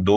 2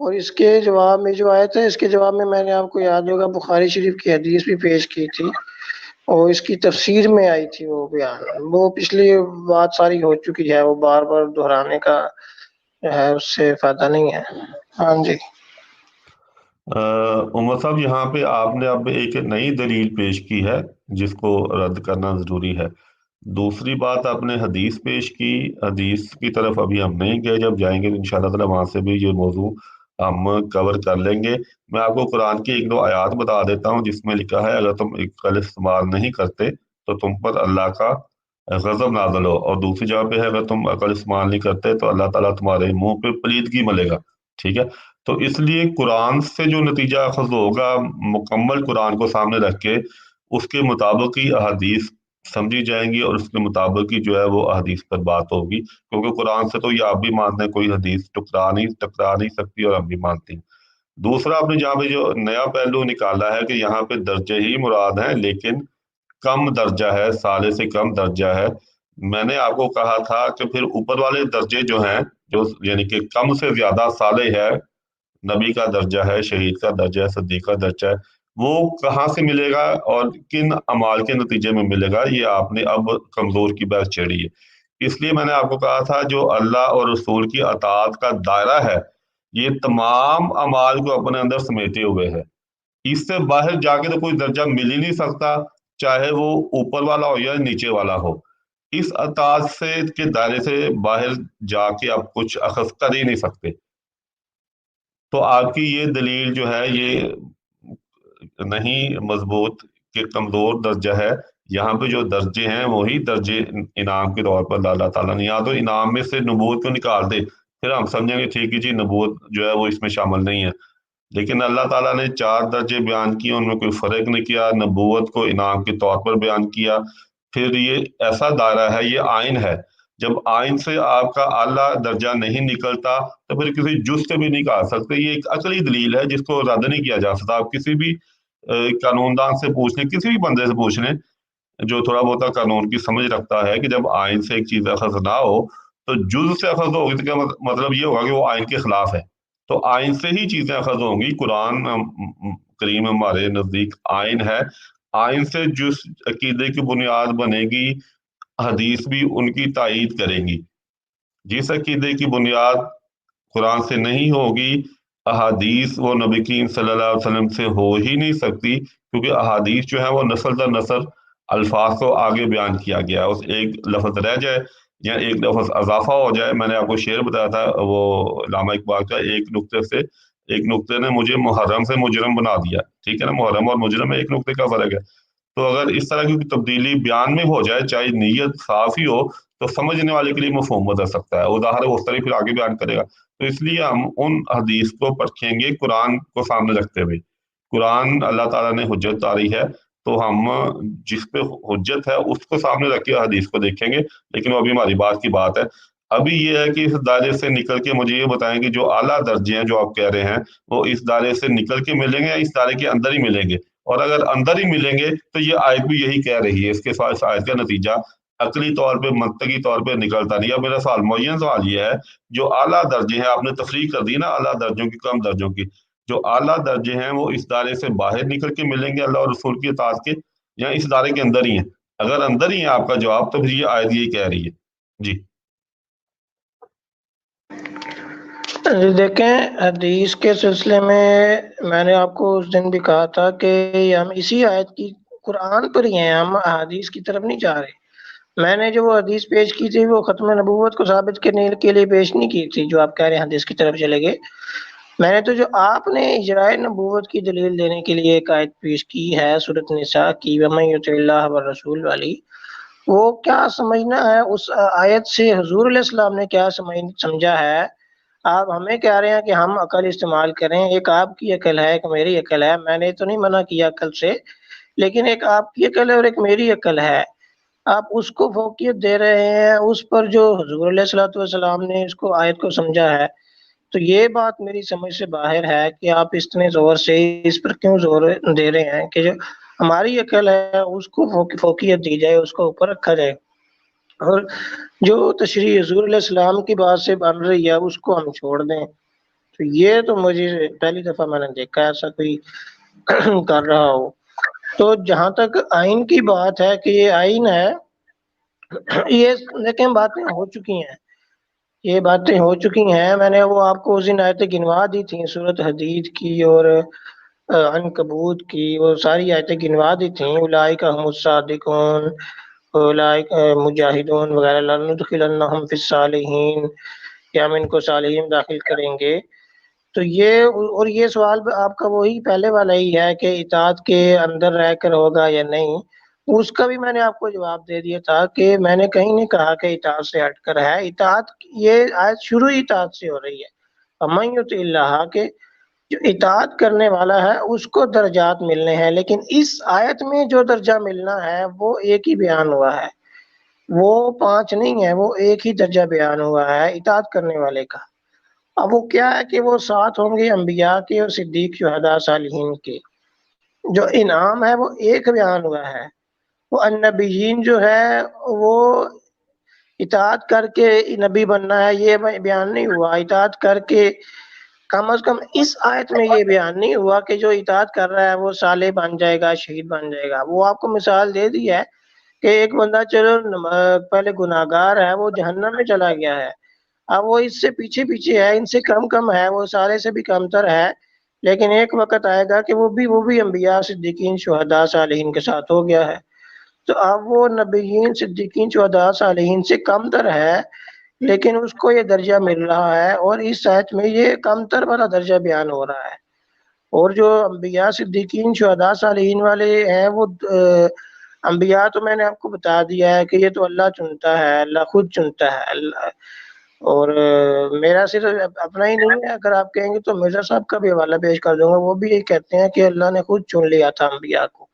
اور اس کے جواب میں جو آیت ہے، اس کے جواب میں نے آپ کو یاد ہوگا بخاری شریف کی حدیث بھی پیش کی تھی، اور اس کی تفسیر میں آئی تھی وہ بیان، وہ پچھلی بات ساری ہو چکی ہے، وہ بار بار دہرانے کا جو ہے اس سے فائدہ نہیں ہے۔ ہاں جی عمر صاحب، یہاں پہ آپ نے اب ایک نئی دلیل پیش کی ہے جس کو رد کرنا ضروری ہے۔ دوسری بات آپ نے حدیث پیش کی، حدیث کی طرف ابھی ہم نہیں گئے، جب جائیں گے انشاءاللہ تعالی وہاں سے بھی یہ موضوع ہم کور کر لیں گے۔ میں آپ کو قرآن کی ایک دو آیات بتا دیتا ہوں جس میں لکھا ہے اگر تم عقل استعمال نہیں کرتے تو تم پر اللہ کا غضب نازل ہو، اور دوسری جگہ پہ ہے اگر تم عقل استعمال نہیں کرتے تو اللہ تعالیٰ تمہارے منہ پہ پلیدگی ملے گا۔ ٹھیک ہے، تو اس لیے قرآن سے جو نتیجہ اخذ ہوگا، مکمل قرآن کو سامنے رکھ کے اس کے مطابق ہی احادیث سمجھی جائیں گی، اور اس کے مطابق ہی جو ہے وہ احادیث پر بات ہوگی، کیونکہ قرآن سے تو یہ آپ بھی مانتے ہیں کوئی حدیث ٹکرا نہیں سکتی، اور ہم بھی مانتے ہیں۔ دوسرا آپ نے جہاں پہ جو نیا پہلو نکالا ہے کہ یہاں پہ درجے ہی مراد ہیں لیکن کم درجہ ہے، سالے سے کم درجہ ہے۔ میں نے آپ کو کہا تھا کہ پھر اوپر والے درجے جو ہیں، جو یعنی کہ کم سے زیادہ صالح ہے، نبی کا درجہ ہے، شہید کا درجہ ہے، صدیق کا درجہ ہے، وہ کہاں سے ملے گا اور کن اعمال کے نتیجے میں ملے گا، یہ آپ نے اب کمزور کی بحث چھیڑی ہے۔ اس لیے میں نے آپ کو کہا تھا جو اللہ اور رسول کی اطاعت کا دائرہ ہے یہ تمام اعمال کو اپنے اندر سمیٹے ہوئے ہے، اس سے باہر جا کے تو کوئی درجہ مل ہی نہیں سکتا، چاہے وہ اوپر والا ہو یا نیچے والا ہو۔ اس اطاعت سے کے دائرے سے باہر جا کے آپ کچھ اخذ کر ہی نہیں سکتے۔ تو آپ کی یہ دلیل جو ہے یہ نہیں مضبوط کہ کمزور درجہ ہے، یہاں پہ جو درجے ہیں وہی درجے انعام کے طور پر اللہ تعالیٰ نے، یا تو انعام میں سے نبوت کو نکال دے پھر ہم سمجھیں گے ٹھیک ہے جی نبوت جو ہے وہ اس میں شامل نہیں ہے، لیکن اللہ تعالیٰ نے 4 درجے بیان کیے، ان میں کوئی فرق نہیں کیا، نبوت کو انعام کے طور پر بیان کیا۔ پھر یہ ایسا دائرہ ہے، یہ آئین ہے، جب آئین سے آپ کا اعلیٰ درجہ نہیں نکلتا تو پھر کسی جز سے بھی نہیں کہا سکتے، یہ ایک عقلی دلیل ہے جس کو رد نہیں کیا جا سکتا۔ آپ کسی بھی قانون دان سے پوچھ لیں، کسی بھی بندے سے پوچھ لیں جو تھوڑا بہت قانون کی سمجھ رکھتا ہے کہ جب آئین سے ایک چیز اخذ نہ ہو تو جز سے اخذ ہوگی، تو کیا مطلب یہ ہوگا کہ وہ آئین کے خلاف ہے، تو آئین سے ہی چیزیں اخذ ہوں گی۔ قرآن کریم ہمارے نزدیک آئین ہے، آئین سے جس عقیدے کی بنیاد بنے گی حدیث بھی ان کی تائید کرے گی۔ جس عقیدے کی بنیاد قرآن سے نہیں ہوگی، احادیث وہ نبی کریم صلی اللہ علیہ وسلم سے ہو ہی نہیں سکتی، کیونکہ احادیث جو ہے وہ نسل در نسل الفاظ کو آگے بیان کیا گیا ہے، اس ایک لفظ رہ جائے یا ایک لفظ اضافہ ہو جائے۔ میں نے آپ کو شعر بتایا تھا وہ علامہ اقبال کا، ایک نقطے نے مجھے محرم سے مجرم بنا دیا، ٹھیک ہے نا، محرم اور مجرم میں ایک نقطے کا فرق ہے، تو اگر اس طرح کی تبدیلی بیان میں ہو جائے چاہے نیت صاف ہی ہو تو سمجھنے والے کے لیے مفہوم بدل سکتا ہے، وہ ظاہر ہے اس طرح پھر آگے بیان کرے گا۔ تو اس لیے ہم ان حدیث کو پرکھیں گے قرآن کو سامنے رکھتے ہوئے، قرآن اللہ تعالیٰ نے حجت تاری ہے تو ہم جس پہ حجت ہے اس کو سامنے رکھ کے حدیث کو دیکھیں گے، لیکن وہ ابھی ہماری بات کی بات ہے۔ ابھی یہ ہے کہ اس دائرے سے نکل کے مجھے یہ بتائیں کہ جو اعلیٰ درجے ہیں جو آپ کہہ رہے ہیں وہ اس دائرے سے نکل کے ملیں گے یا اس دائرے کے اندر ہی ملیں گے، اور اگر اندر ہی ملیں گے تو یہ آیت بھی یہی کہہ رہی ہے، اس کے ساتھ اس آیت کا نتیجہ عقلی طور پہ منطقی طور پہ نکلتا نہیں۔ اب میرا سوال معین سوال یہ ہے، جو اعلیٰ درجے ہیں، آپ نے تفریق کر دی نا اعلیٰ درجوں کی کم درجوں کی، جو اعلیٰ درجے ہیں وہ اس دائرے سے باہر نکل کے ملیں گے اللہ اور رسول کی اطاعت کے، یا اس دائرے کے اندر ہی ہیں؟ اگر اندر ہی ہے آپ کا جواب تو پھر یہ آیت یہی کہہ رہی ہے۔ جی دیکھیں، حدیث کے سلسلے میں نے آپ کو اس دن بھی کہا تھا کہ ہم اسی آیت کی قرآن پر ہی ہیں، ہم حدیث کی طرف نہیں جا رہے۔ میں نے جو وہ حدیث پیش کی تھی وہ ختم نبوت کو ثابت کرنے کے لیے پیش نہیں کی تھی جو آپ کہہ رہے ہیں حدیث کی طرف چلے گئے۔ میں نے تو جو آپ نے اجراء نبوت کی دلیل دینے کے لیے ایک آیت پیش کی ہے سورۃ النساء کی، وَمَن یُطِعِ اللَّهَ وَالرَّسُولَ والی، وہ کیا سمجھنا ہے اس آیت سے، حضور علیہ السلام نے کیا سمجھا ہے؟ آپ ہمیں کہہ رہے ہیں کہ ہم عقل استعمال کریں، ایک آپ کی عقل ہے ایک میری عقل ہے، میں نے تو نہیں منع کیا عقل سے، لیکن ایک آپ کی عقل ہے اور ایک میری عقل ہے، آپ اس کو فوقیت دے رہے ہیں اس پر جو حضور علیہ الصلوۃ والسلام نے اس کو آیت کو سمجھا ہے۔ تو یہ بات میری سمجھ سے باہر ہے کہ آپ اتنے زور سے اس پر کیوں زور دے رہے ہیں کہ جو ہماری عقل ہے اس کو فوقیت دی جائے، اس کو اوپر رکھا جائے، اور جو تشریح حضور علیہ السلام کی بات سے بن رہی ہے اس کو ہم چھوڑ دیں۔ تو یہ تو مجھے پہلی دفعہ میں نے دیکھا ایسا کوئی کر رہا ہو۔ تو جہاں تک آئین کی بات ہے کہ یہ آئین ہے، یہ لیکن باتیں ہو چکی ہیں، یہ باتیں ہو چکی ہیں، میں نے وہ آپ کو اس دن آیتیں گنوا دی تھیں، سورۃ حدید کی اور عنکبوت کی، وہ ساری آیتیں گنوا دی تھیں، اولئک هم الصادقون، اولئک مجاہدون وغیرہ، لندخلنہم فی الصالحین، کہ ہم ان کو صالحین داخل کریں گے۔ تو یہ اور یہ سوال آپ کا وہی پہلے والا ہی ہے کہ اطاعت کے اندر رہ کر ہوگا یا نہیں، اس کا بھی میں نے آپ کو جواب دے دیا تھا کہ میں نے کہیں نہیں کہا کہ اطاعت سے ہٹ کر ہے، اطاعت یہ آیت شروع ہی اطاعت سے ہو رہی ہے، وَمَن یُطِعِ اللَّهَ کہ جو اطاعت کرنے والا ہے اس کو درجات ملنے ہیں، لیکن اس آیت میں جو درجہ ملنا ہے وہ ایک ہی بیان ہوا ہے، وہ 5 نہیں ہے، وہ ایک ہی درجہ بیان ہوا ہے اطاعت کرنے والے کا۔ اب وہ کیا ہے کہ وہ 7 ہوں گے انبیاء کے اور صدیق شہداء صالحین کے، جو انعام ہے وہ ایک بیان ہوا ہے۔ وہ النبیین جو ہے وہ اطاعت کر کے نبی بننا ہے یہ بیان نہیں ہوا، اطاعت کر کے کم از کم اس آیت میں یہ بیان نہیں ہوا کہ جو اطاعت کر رہا ہے وہ صالح بن جائے گا، شہید بن جائے گا۔ وہ آپ کو مثال دے دی ہے کہ ایک بندہ چلو پہلے گناہگار ہے، وہ جہنم میں چلا گیا ہے، اب وہ اس سے پیچھے پیچھے ہے، ان سے کم ہے، وہ سارے سے بھی کم تر ہے، لیکن ایک وقت آئے گا کہ وہ بھی انبیاء صدیقین شہداء صالحین کے ساتھ ہو گیا ہے۔ تو اب وہ نبیین صدیقین شہداء صالحین سے کم تر ہے، لیکن اس کو یہ درجہ مل رہا ہے، اور اس آیت میں یہ کم تر والا درجہ بیان ہو رہا ہے۔ اور جو انبیاء صدیقین شہداء صالحین والے ہیں وہ انبیاء تو میں نے آپ کو بتا دیا ہے کہ یہ تو اللہ چنتا ہے، اللہ خود چنتا ہے اللہ، اور میرا صرف اپنا ہی نہیں ہے، اگر آپ کہیں گے تو مرزا صاحب کا بھی حوالہ پیش کر دوں گا، وہ بھی یہی کہتے ہیں کہ اللہ نے خود چن لیا تھا انبیاء کو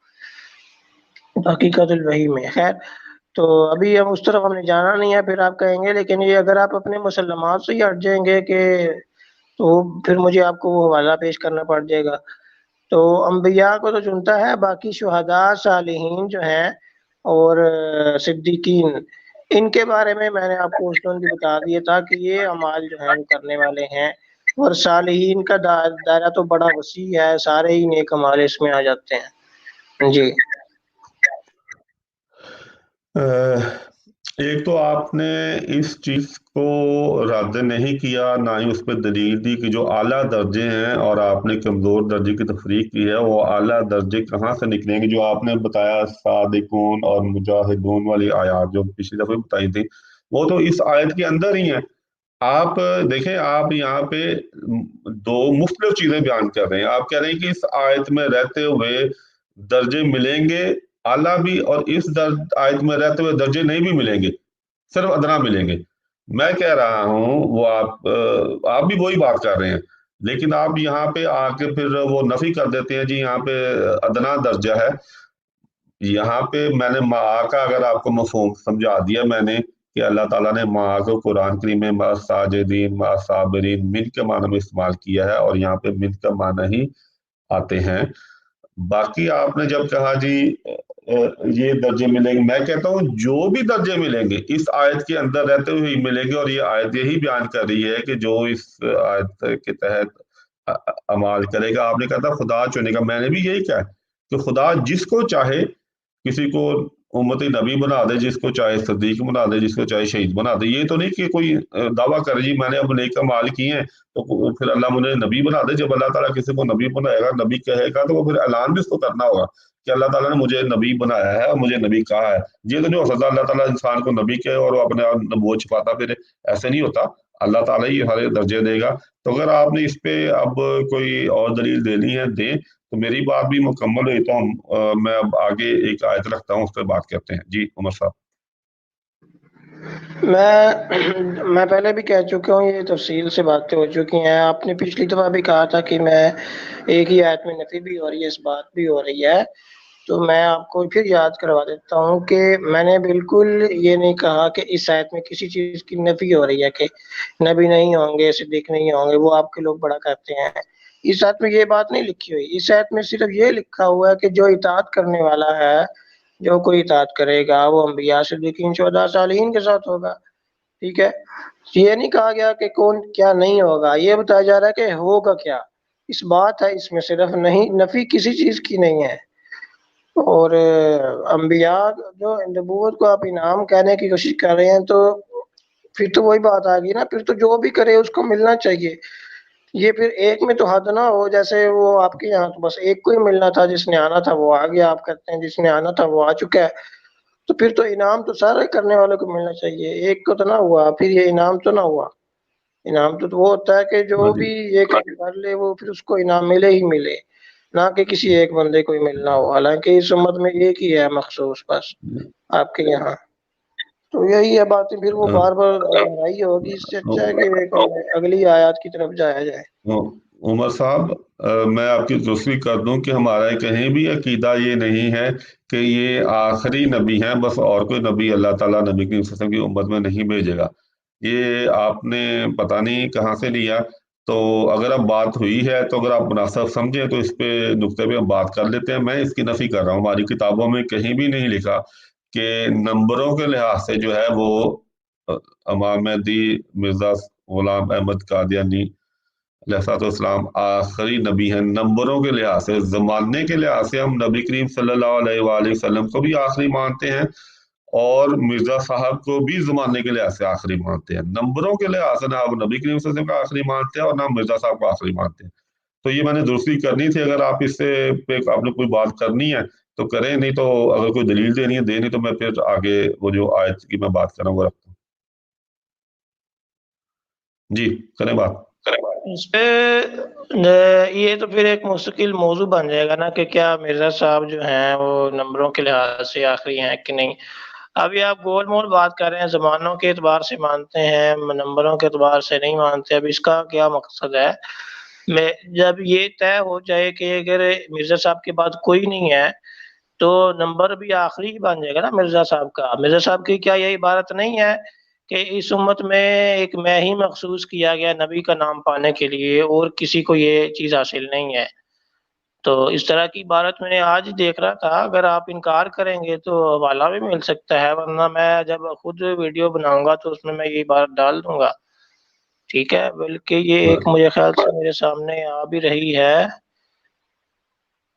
حقیقت الوحی میں۔ خیر، تو ابھی ہم اس طرف ہم نے جانا نہیں ہے، پھر آپ کہیں گے لیکن یہ اگر آپ اپنے مسلمات سے ہی ہٹ جائیں گے کہ تو پھر مجھے آپ کو وہ حوالہ پیش کرنا پڑ جائے گا۔ تو انبیاء کو تو چنتا ہے، باقی شہداء صالحین جو ہیں اور صدیقین، ان کے بارے میں نے آپ کو اس دن بھی بتا دیا تھا کہ یہ اعمال جو ہیں وہ کرنے والے ہیں، اور صالحین کا دائرہ تو بڑا وسیع ہے، سارے ہی نیک اعمال اس میں آ جاتے ہیں۔ جی ایک تو آپ نے اس چیز کو رد نہیں کیا، نہ ہی اس پہ دلیل دی کہ جو اعلیٰ درجے ہیں، اور آپ نے کمزور درجے کی تفریق کی ہے، وہ اعلیٰ درجے کہاں سے نکلیں گے؟ جو آپ نے بتایا صادقون اور مجاہدون والی آیات جو پچھلی دفعہ بتائی تھی، وہ تو اس آیت کے اندر ہی ہیں۔ آپ دیکھیں، آپ یہاں پہ دو مختلف چیزیں بیان کر رہے ہیں۔ آپ کہہ رہے ہیں کہ اس آیت میں رہتے ہوئے درجے ملیں گے اعلیٰ بھی، اور اس آیت میں رہتے ہوئے درجے نہیں بھی ملیں گے، صرف ادنا ملیں گے۔ میں کہہ رہا ہوں وہ آپ بھی وہی بات کر رہے ہیں، لیکن آپ یہاں پہ آ کے پھر وہ نفی کر دیتے ہیں، جی یہاں پہ ادنا درجہ ہے۔ یہاں پہ میں نے معا کا اگر آپ کو مفہوم سمجھا دیا میں نے کہ اللہ تعالیٰ نے معا کو قرآن کریم میں مع ساجدین مع صابرین من کے معنی میں استعمال کیا ہے، اور یہاں پہ من کا معنی ہی آتے ہیں۔ باقی آپ نے جب کہا جی یہ درجے ملیں گے، میں کہتا ہوں جو بھی درجے ملیں گے اس آیت کے اندر رہتے ہوئے ہی ملیں گے، اور یہ آیت یہی بیان کر رہی ہے کہ جو اس آیت کے تحت عمال کرے گا۔ آپ نے کہا تھا خدا چنے گا، میں نے بھی یہی کہا کہ خدا جس کو چاہے، کسی کو امتی نبی بنا دے، جس کو چاہے صدیق بنا دے، جس کو چاہے شہید بنا دے۔ یہ تو نہیں کہ کوئی دعویٰ کرے جی میں نے اب نیک اعمال کیے ہیں تو پھر اللہ مجھے نبی بنا دے۔ جب اللہ تعالیٰ کسی کو نبی بنائے گا، نبی کہے گا، تو وہ پھر اعلان بھی اس کو کرنا ہوگا کہ اللہ تعالیٰ نے مجھے نبی بنایا ہے اور مجھے نبی کہا ہے۔ یہ تو نہیں ہو سکتا اللہ تعالیٰ انسان کو نبی کہے اور وہ اپنے آپ نبوت چھپاتا پھر، ایسے نہیں ہوتا۔ اللہ تعالیٰ ہی ہر درجے دے گا۔ تو اگر آپ نے اس پہ اب کوئی اور دلیل دینی ہے دیں، تو میری بات بھی مکمل ہوئی تو میں اب آگے ایک آیت رکھتا ہوں، اس پہ بات کرتے ہیں۔ جی عمر صاحب۔ میں پہلے بھی کہہ چکا ہوں، یہ تفصیل سے باتیں ہو چکی ہیں۔ آپ نے پچھلی دفعہ بھی کہا تھا کہ میں ایک ہی آیت میں نفی بھی ہو رہی ہے، اس بات بھی ہو رہی ہے، تو میں آپ کو پھر یاد کروا دیتا ہوں کہ میں نے بالکل یہ نہیں کہا کہ اس آیت میں کسی چیز کی نفی ہو رہی ہے کہ نبی نہیں ہوں گے، صدیق نہیں ہوں گے، وہ آپ کے لوگ بڑا کہتے ہیں۔ اس آیت میں یہ بات نہیں لکھی ہوئی، اس آیت میں صرف یہ لکھا ہوا ہے کہ جو اطاعت کرنے والا ہے، جو کوئی اطاعت کرے گا وہ انبیاء صدیقین شہداء صالحین کے ساتھ ہوگا۔ ٹھیک ہے، یہ نہیں کہا گیا کہ کون کیا نہیں ہوگا، یہ بتایا جا رہا ہے کہ ہوگا کیا، اس بات ہے اس میں، صرف نہیں نفی کسی چیز کی نہیں ہے۔ اور انبیاء جو نبوت کو آپ انعام کہنے کی کوشش کر رہے ہیں، تو پھر تو وہی بات آ گئی نا، پھر تو جو بھی کرے اس کو ملنا چاہیے۔ یہ پھر ایک میں تو حد نہ ہو، جیسے وہ آپ کے یہاں تو بس ایک کو ہی ملنا تھا، جس نے آنا تھا وہ آ گیا، آپ کہتے ہیں جس نے آنا تھا وہ آ چکا ہے، تو پھر تو انعام تو سارے کرنے والوں کو ملنا چاہیے، ایک کو تو نہ ہوا، پھر یہ انعام تو نہ ہوا۔ انعام تو وہ ہوتا ہے کہ جو بھی یہ کام کر لے وہ پھر اس کو انعام ملے ہی ملے، نہ کہ کسی ایک بندے کو ہی ملنا ہو، حالانکہ اس امت میں ایک ہی ہے مخصوص بس آپ کے یہاں۔ تو یہی ہے باتیں، پھر وہ بار بار لڑائی ہوگی، اس سے اچھا ہے کہ اگلی آیات کی طرف جایا جائے۔ عمر صاحب میں آپ کی دوسری کر دوں کہ ہمارا کہیں بھی عقیدہ یہ نہیں ہے کہ یہ آخری نبی ہیں، بس اور کوئی نبی اللہ تعالیٰ نبی کریم صلی اللہ علیہ وسلم کی امت میں نہیں بھیجے گا، یہ آپ نے پتہ نہیں کہاں سے لیا۔ تو اگر اب بات ہوئی ہے تو اگر آپ مناسب سمجھیں تو اس پہ نقطے پہ ہم بات کر لیتے ہیں۔ میں اس کی نفی کر رہا ہوں، ہماری کتابوں میں کہیں بھی نہیں لکھا کہ نمبروں کے لحاظ سے جو ہے وہ امام مہدی مرزا غلام احمد قادیانی علیہ السلام آخری نبی ہیں۔ نمبروں کے لحاظ سے، زمانے کے لحاظ سے ہم نبی کریم صلی اللہ علیہ وآلہ وسلم کو بھی آخری مانتے ہیں اور مرزا صاحب کو بھی زمانے کے لحاظ سے آخری مانتے ہیں۔ نمبروں کے لحاظ سے نہ آپ نبی کریم صلی اللہ علیہ وسلم کو آخری مانتے ہیں اور نہ مرزا صاحب کو آخری مانتے ہیں۔ تو یہ میں نے دوسری کرنی تھی، اگر آپ اس سے پہ آپ نے کوئی بات کرنی ہے تو کریں، نہیں تو اگر کوئی دلیل دینی ہے دے، نہیں تو میں پھر آگے وہ جو آیت کی میں بات کر رہا ہوں وہ رکھتا ہوں۔ جی کریں بات۔ اس پہ یہ تو پھر ایک مستقل موضوع بن جائے گا نا کہ کیا مرزا صاحب جو ہیں وہ نمبروں کے لحاظ سے آخری ہیں کہ نہیں۔ ابھی آپ گول مول بات کر رہے ہیں، زمانوں کے اعتبار سے مانتے ہیں، نمبروں کے اعتبار سے نہیں مانتے، اب اس کا کیا مقصد ہے؟ میں جب یہ طے ہو جائے کہ اگر مرزا صاحب کے بعد کوئی نہیں ہے تو نمبر بھی آخری ہی بن جائے گا نا مرزا صاحب کا۔ مرزا صاحب کی کیا یہ عبارت نہیں ہے کہ اس امت میں ایک میں ہی مخصوص کیا گیا نبی کا نام پانے کے لیے، اور کسی کو یہ چیز حاصل نہیں ہے؟ تو اس طرح کی عبارت میں نے آج دیکھ رہا تھا، اگر آپ انکار کریں گے تو حوالہ بھی مل سکتا ہے، ورنہ میں جب خود ویڈیو بناؤں گا تو اس میں یہ عبارت ڈال دوں گا، ٹھیک ہے؟ بلکہ یہ ایک مجھے خیال سے میرے سامنے آ بھی رہی ہے،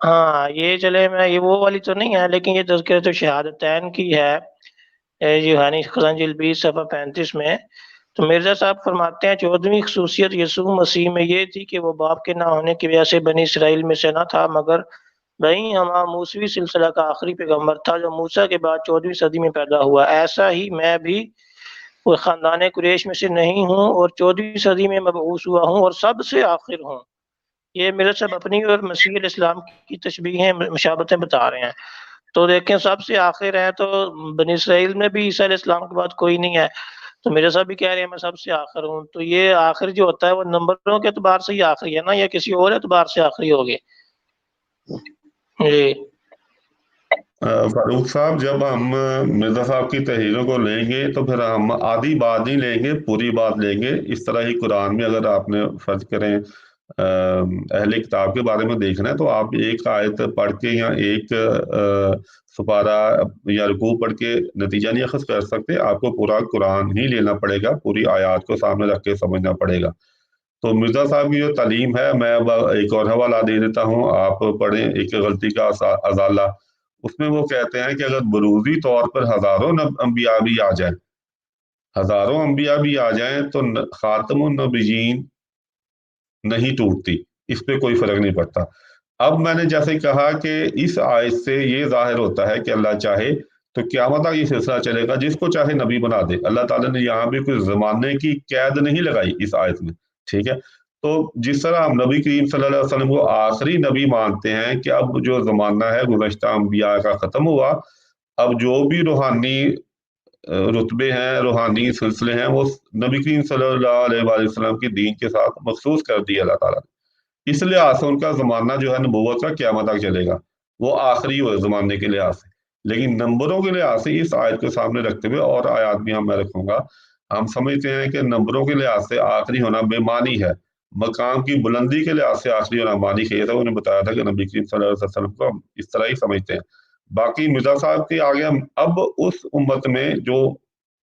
ہاں یہ چلے، میں یہ وہ والی تو نہیں ہے، لیکن یہ تذکرۃ الشہادتین کی ہے، یوحانی خزانجل 20 صفحہ 35 میں۔ تو مرزا صاحب فرماتے ہیں 14ویں خصوصیت یسوع مسیح میں یہ تھی کہ وہ باپ کے نہ ہونے کی وجہ سے بنی اسرائیل میں سے نہ تھا، مگر وہی ہمارا موسوی سلسلہ کا آخری پیغمبر تھا جو موسیٰ کے بعد 14ویں صدی میں پیدا ہوا۔ ایسا ہی میں بھی وہ خاندان قریش میں سے نہیں ہوں اور 14ویں صدی میں مبعوث ہوا ہوں اور سب سے آخر ہوں۔ یہ مرزا صاحب اپنی اور مسیح علیہ السلام کی تشبیہیں مشابہتیں بتا رہے ہیں۔ تو دیکھیں سب سے آخر ہے، تو بنی اسرائیل میں بھی عیسیٰ علیہ السلام کے بعد کوئی نہیں ہے، تو میرے صاحب بھی کہہ رہے ہیں میں سب سے آخر ہوں۔ تو یہ آخر جو ہوتا ہے وہ نمبروں کے اعتبار سے ہی آخری ہے نا، یا کسی اور اعتبار سے آخری ہوگی؟ جی فاروق صاحب، جب ہم مرزا صاحب کی تحریروں کو لیں گے تو پھر ہم آدھی بات نہیں لیں گے، پوری بات لیں گے۔ اس طرح ہی قرآن میں اگر آپ نے فرض کریں اہل کتاب کے بارے میں دیکھنا ہے تو آپ ایک آیت پڑھ کے یا ایک سپارہ یا رکوع پڑھ کے نتیجہ نہیں اخذ کر سکتے، آپ کو پورا قرآن ہی لینا پڑے گا، پوری آیات کو سامنے رکھ کے سمجھنا پڑے گا۔ تو مرزا صاحب کی جو تعلیم ہے، میں اب ایک اور حوالہ دے دیتا ہوں، آپ پڑھیں ایک غلطی کا ازالہ۔ اس میں وہ کہتے ہیں کہ اگر بروزی طور پر ہزاروں انبیاء بھی آ جائیں، ہزاروں انبیاء بھی آ جائیں تو خاتم النبیین نہیں ٹوٹتی، اس پہ کوئی فرق نہیں پڑتا۔ اب میں نے جیسے کہا کہ اس آیت سے یہ ظاہر ہوتا ہے کہ اللہ چاہے تو قیامت تک یہ سلسلہ چلے گا، جس کو چاہے نبی بنا دے۔ اللہ تعالیٰ نے یہاں بھی کوئی زمانے کی قید نہیں لگائی اس آیت میں، ٹھیک ہے؟ تو جس طرح ہم نبی کریم صلی اللہ علیہ وسلم کو آخری نبی مانتے ہیں کہ اب جو زمانہ ہے گزشتہ انبیاء کا ختم ہوا، اب جو بھی روحانی رتبے ہیں، روحانی سلسلے ہیں، وہ نبی کریم صلی اللہ علیہ وآلہ وسلم کے دین کے ساتھ مخصوص کر دی اللہ تعالیٰ نے۔ اس لحاظ سے ان کا زمانہ جو ہے نبوت کا قیامت تک چلے گا، وہ آخری ہو زمانے کے لحاظ سے۔ لیکن نمبروں کے لحاظ سے اس آیت کو سامنے رکھتے ہوئے، اور آیات بھی میں رکھوں گا، ہم سمجھتے ہیں کہ نمبروں کے لحاظ سے آخری ہونا بے معنی ہے، مقام کی بلندی کے لحاظ سے آخری ہونا معنی ہے۔ یہ تھا انہوں نے بتایا تھا کہ نبی کریم صلی اللہ علیہ وسلم کو ہم اس طرح ہی سمجھتے ہیں۔ باقی مرزا صاحب کے آگے اب اس امت میں جو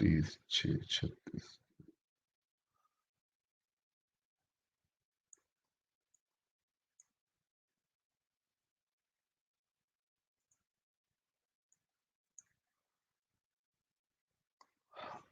36।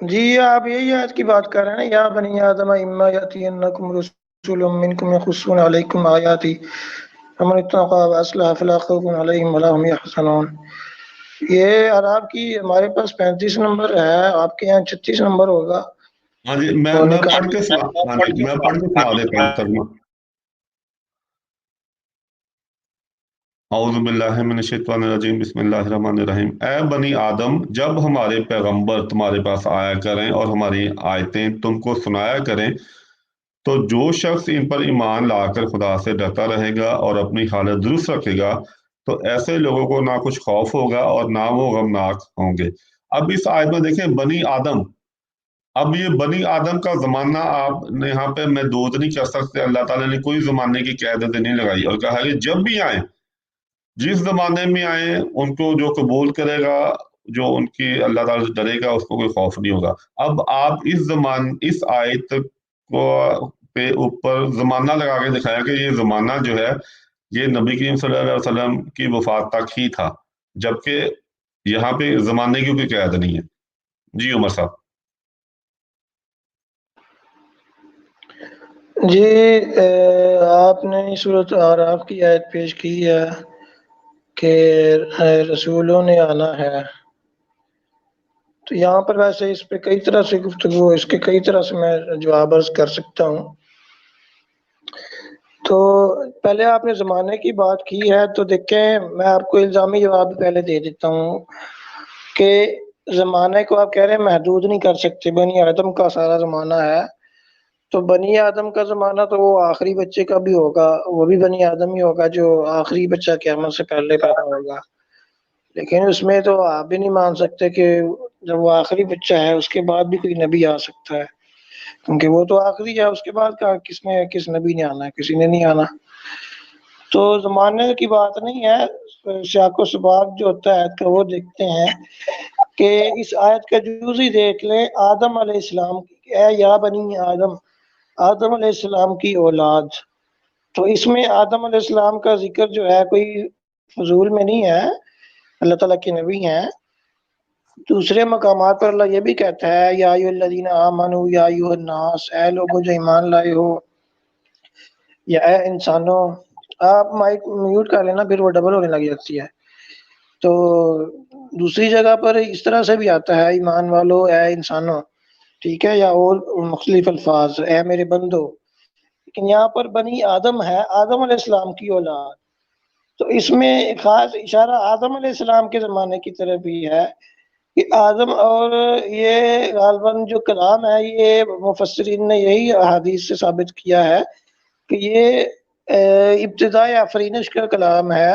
جی آپ یہی آج کی بات کر رہے ہیں نا، یا بنی آدم اما یاتینکم رسول منکم یقصون علیکم آیاتی فمن اتقى واصلح فلا خوف علیہم ولا هم يحزنون۔ یہ عراب کی ہمارے پاس 35 نمبر ہے، آپ کے یہاں 36 نمبر ہوگا۔ ہاں جی، وہ میں نکال پڑھ کے سنا، ہاں جی میں پڑھ کے سنا دیتا ہوں ترجمہ۔ اعوذ باللہ من الشیطان الرجیم، بسم اللہ الرحمن الرحیم۔ اے بنی آدم، جب ہمارے پیغمبر تمہارے پاس آیا کریں اور ہماری آیتیں تم کو سنایا کریں تو جو شخص ان پر ایمان لا کر خدا سے ڈرتا رہے گا اور اپنی حالت درست رکھے گا تو ایسے لوگوں کو نہ کچھ خوف ہوگا اور نہ وہ غمناک ہوں گے۔ اب اس آیت میں دیکھیں بنی آدم، اب یہ بنی آدم کا زمانہ آپ نے یہاں پہ محدود نہیں کر سکتے، اللہ تعالیٰ نے کوئی زمانے کی قید نہیں لگائی اور کہا کہ جب بھی آئیں، جس زمانے میں آئیں، ان کو جو قبول کرے گا، جو ان کی اللہ تعالیٰ سے ڈرے گا، اس کو کوئی خوف نہیں ہوگا۔ اب آپ اس آیت کو پہ اوپر زمانہ لگا کے دکھایا کہ یہ زمانہ جو ہے یہ نبی کریم صلی اللہ علیہ وسلم کی وفات تک ہی تھا، جبکہ یہاں پہ زمانے کی کوئی قید نہیں ہے۔ جی عمر صاحب۔ جی آپ نے سورۃ اعراف کی آیت پیش کی ہے کہ رسولوں نے آنا ہے، تو یہاں پر ویسے اس پہ کئی طرح سے گفتگو، اس کے کئی طرح سے میں جواب عرض کر سکتا ہوں۔ تو پہلے آپ نے زمانے کی بات کی ہے، تو دیکھیں میں آپ کو الزامی جواب پہلے دے دیتا ہوں کہ زمانے کو آپ کہہ رہے ہیں محدود نہیں کر سکتے، بنی آدم کا سارا زمانہ ہے، تو بنی آدم کا زمانہ تو وہ آخری بچے کا بھی ہوگا، وہ بھی بنی آدم ہی ہوگا جو آخری بچہ قیامت سے پہلے پیدا ہوگا۔ لیکن اس میں تو آپ بھی نہیں مان سکتے کہ جب وہ آخری بچہ ہے اس کے بعد بھی کوئی نبی آ سکتا ہے، کیونکہ وہ تو آخری ہے، اس کے بعد کس نبی نے آنا ہے؟ کسی نے نہیں آنا۔ تو زمانے کی بات نہیں ہے، سیاق و سباق جو ہوتا ہے آیت کا وہ دیکھتے ہیں کہ اس آیت کا جز ہی دیکھ لیں، آدم علیہ السلام، اے یا بنی آدم، آدم علیہ السلام کی اولاد، تو اس میں آدم علیہ السلام کا ذکر جو ہے کوئی فضول میں نہیں ہے، اللہ تعالیٰ کے نبی ہیں۔ دوسرے مقامات پر اللہ یہ بھی کہتا ہے یا ایھا الذین آمنوا یا ایھا الناس، اے لوگوں جو ایمان لائے ہو، یا اے انسانوں۔ آپ مائک میوٹ کر لینا، پھر وہ ڈبل ہونے لگ جاتی ہے۔ تو دوسری جگہ پر اس طرح سے بھی آتا ہے ایمان والو، اے انسانوں، ٹھیک ہے، یا اور مختلف الفاظ، اے میرے بندو، لیکن یہاں پر بنی آدم ہے، آدم علیہ السلام کی اولاد، تو اس میں خاص اشارہ آدم علیہ السلام کے زمانے کی طرف بھی ہے کہ آدم، اور یہ غالباً جو کلام ہے یہ مفسرین نے یہی احادیث سے ثابت کیا ہے کہ یہ ابتدائی آفرینش کا کلام ہے،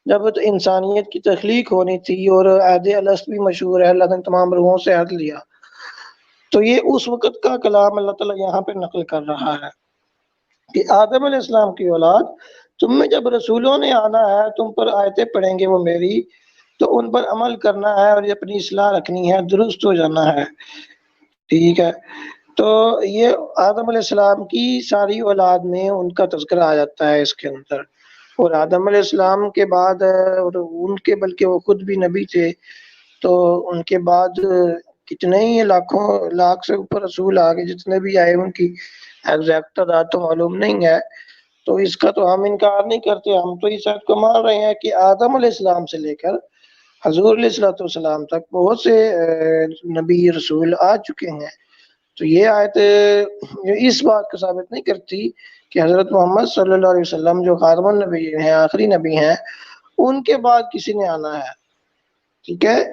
جب تو انسانیت کی تخلیق ہونی تھی اور عہد الست بھی مشہور ہے، اللہ نے تمام روحوں سے عہد لیا، تو یہ اس وقت کا کلام اللہ تعالیٰ یہاں پہ نقل کر رہا ہے کہ آدم علیہ السلام کی اولاد، تم میں جب رسولوں نے آنا ہے، تم پر آیتیں پڑھیں گے وہ میری، تو ان پر عمل کرنا ہے اور اپنی اصلاح رکھنی ہے، درست ہو جانا ہے، ٹھیک ہے۔ تو یہ آدم علیہ السلام کی ساری اولاد میں ان کا تذکرہ آ جاتا ہے اس کے اندر، اور آدم علیہ السلام کے بعد اور ان کے، بلکہ وہ خود بھی نبی تھے، تو ان کے بعد کتنے ہی لاکھوں لاکھ سے اوپر رسول آگے جتنے بھی آئے، ان کی ایگزیکٹ تعداد تو معلوم نہیں ہے، تو اس کا تو ہم انکار نہیں کرتے، ہم تو اس بات کو مان رہے ہیں کہ آدم علیہ السلام سے لے کر حضور علیہ الصلوۃ والسلام تک بہت سے نبی رسول آ چکے ہیں۔ تو یہ آیت اس بات کو ثابت نہیں کرتی کہ حضرت محمد صلی اللہ علیہ وسلم جو خاتم النبی ہیں، آخری نبی ہیں، ان کے بعد کسی نے آنا ہے، ٹھیک ہے۔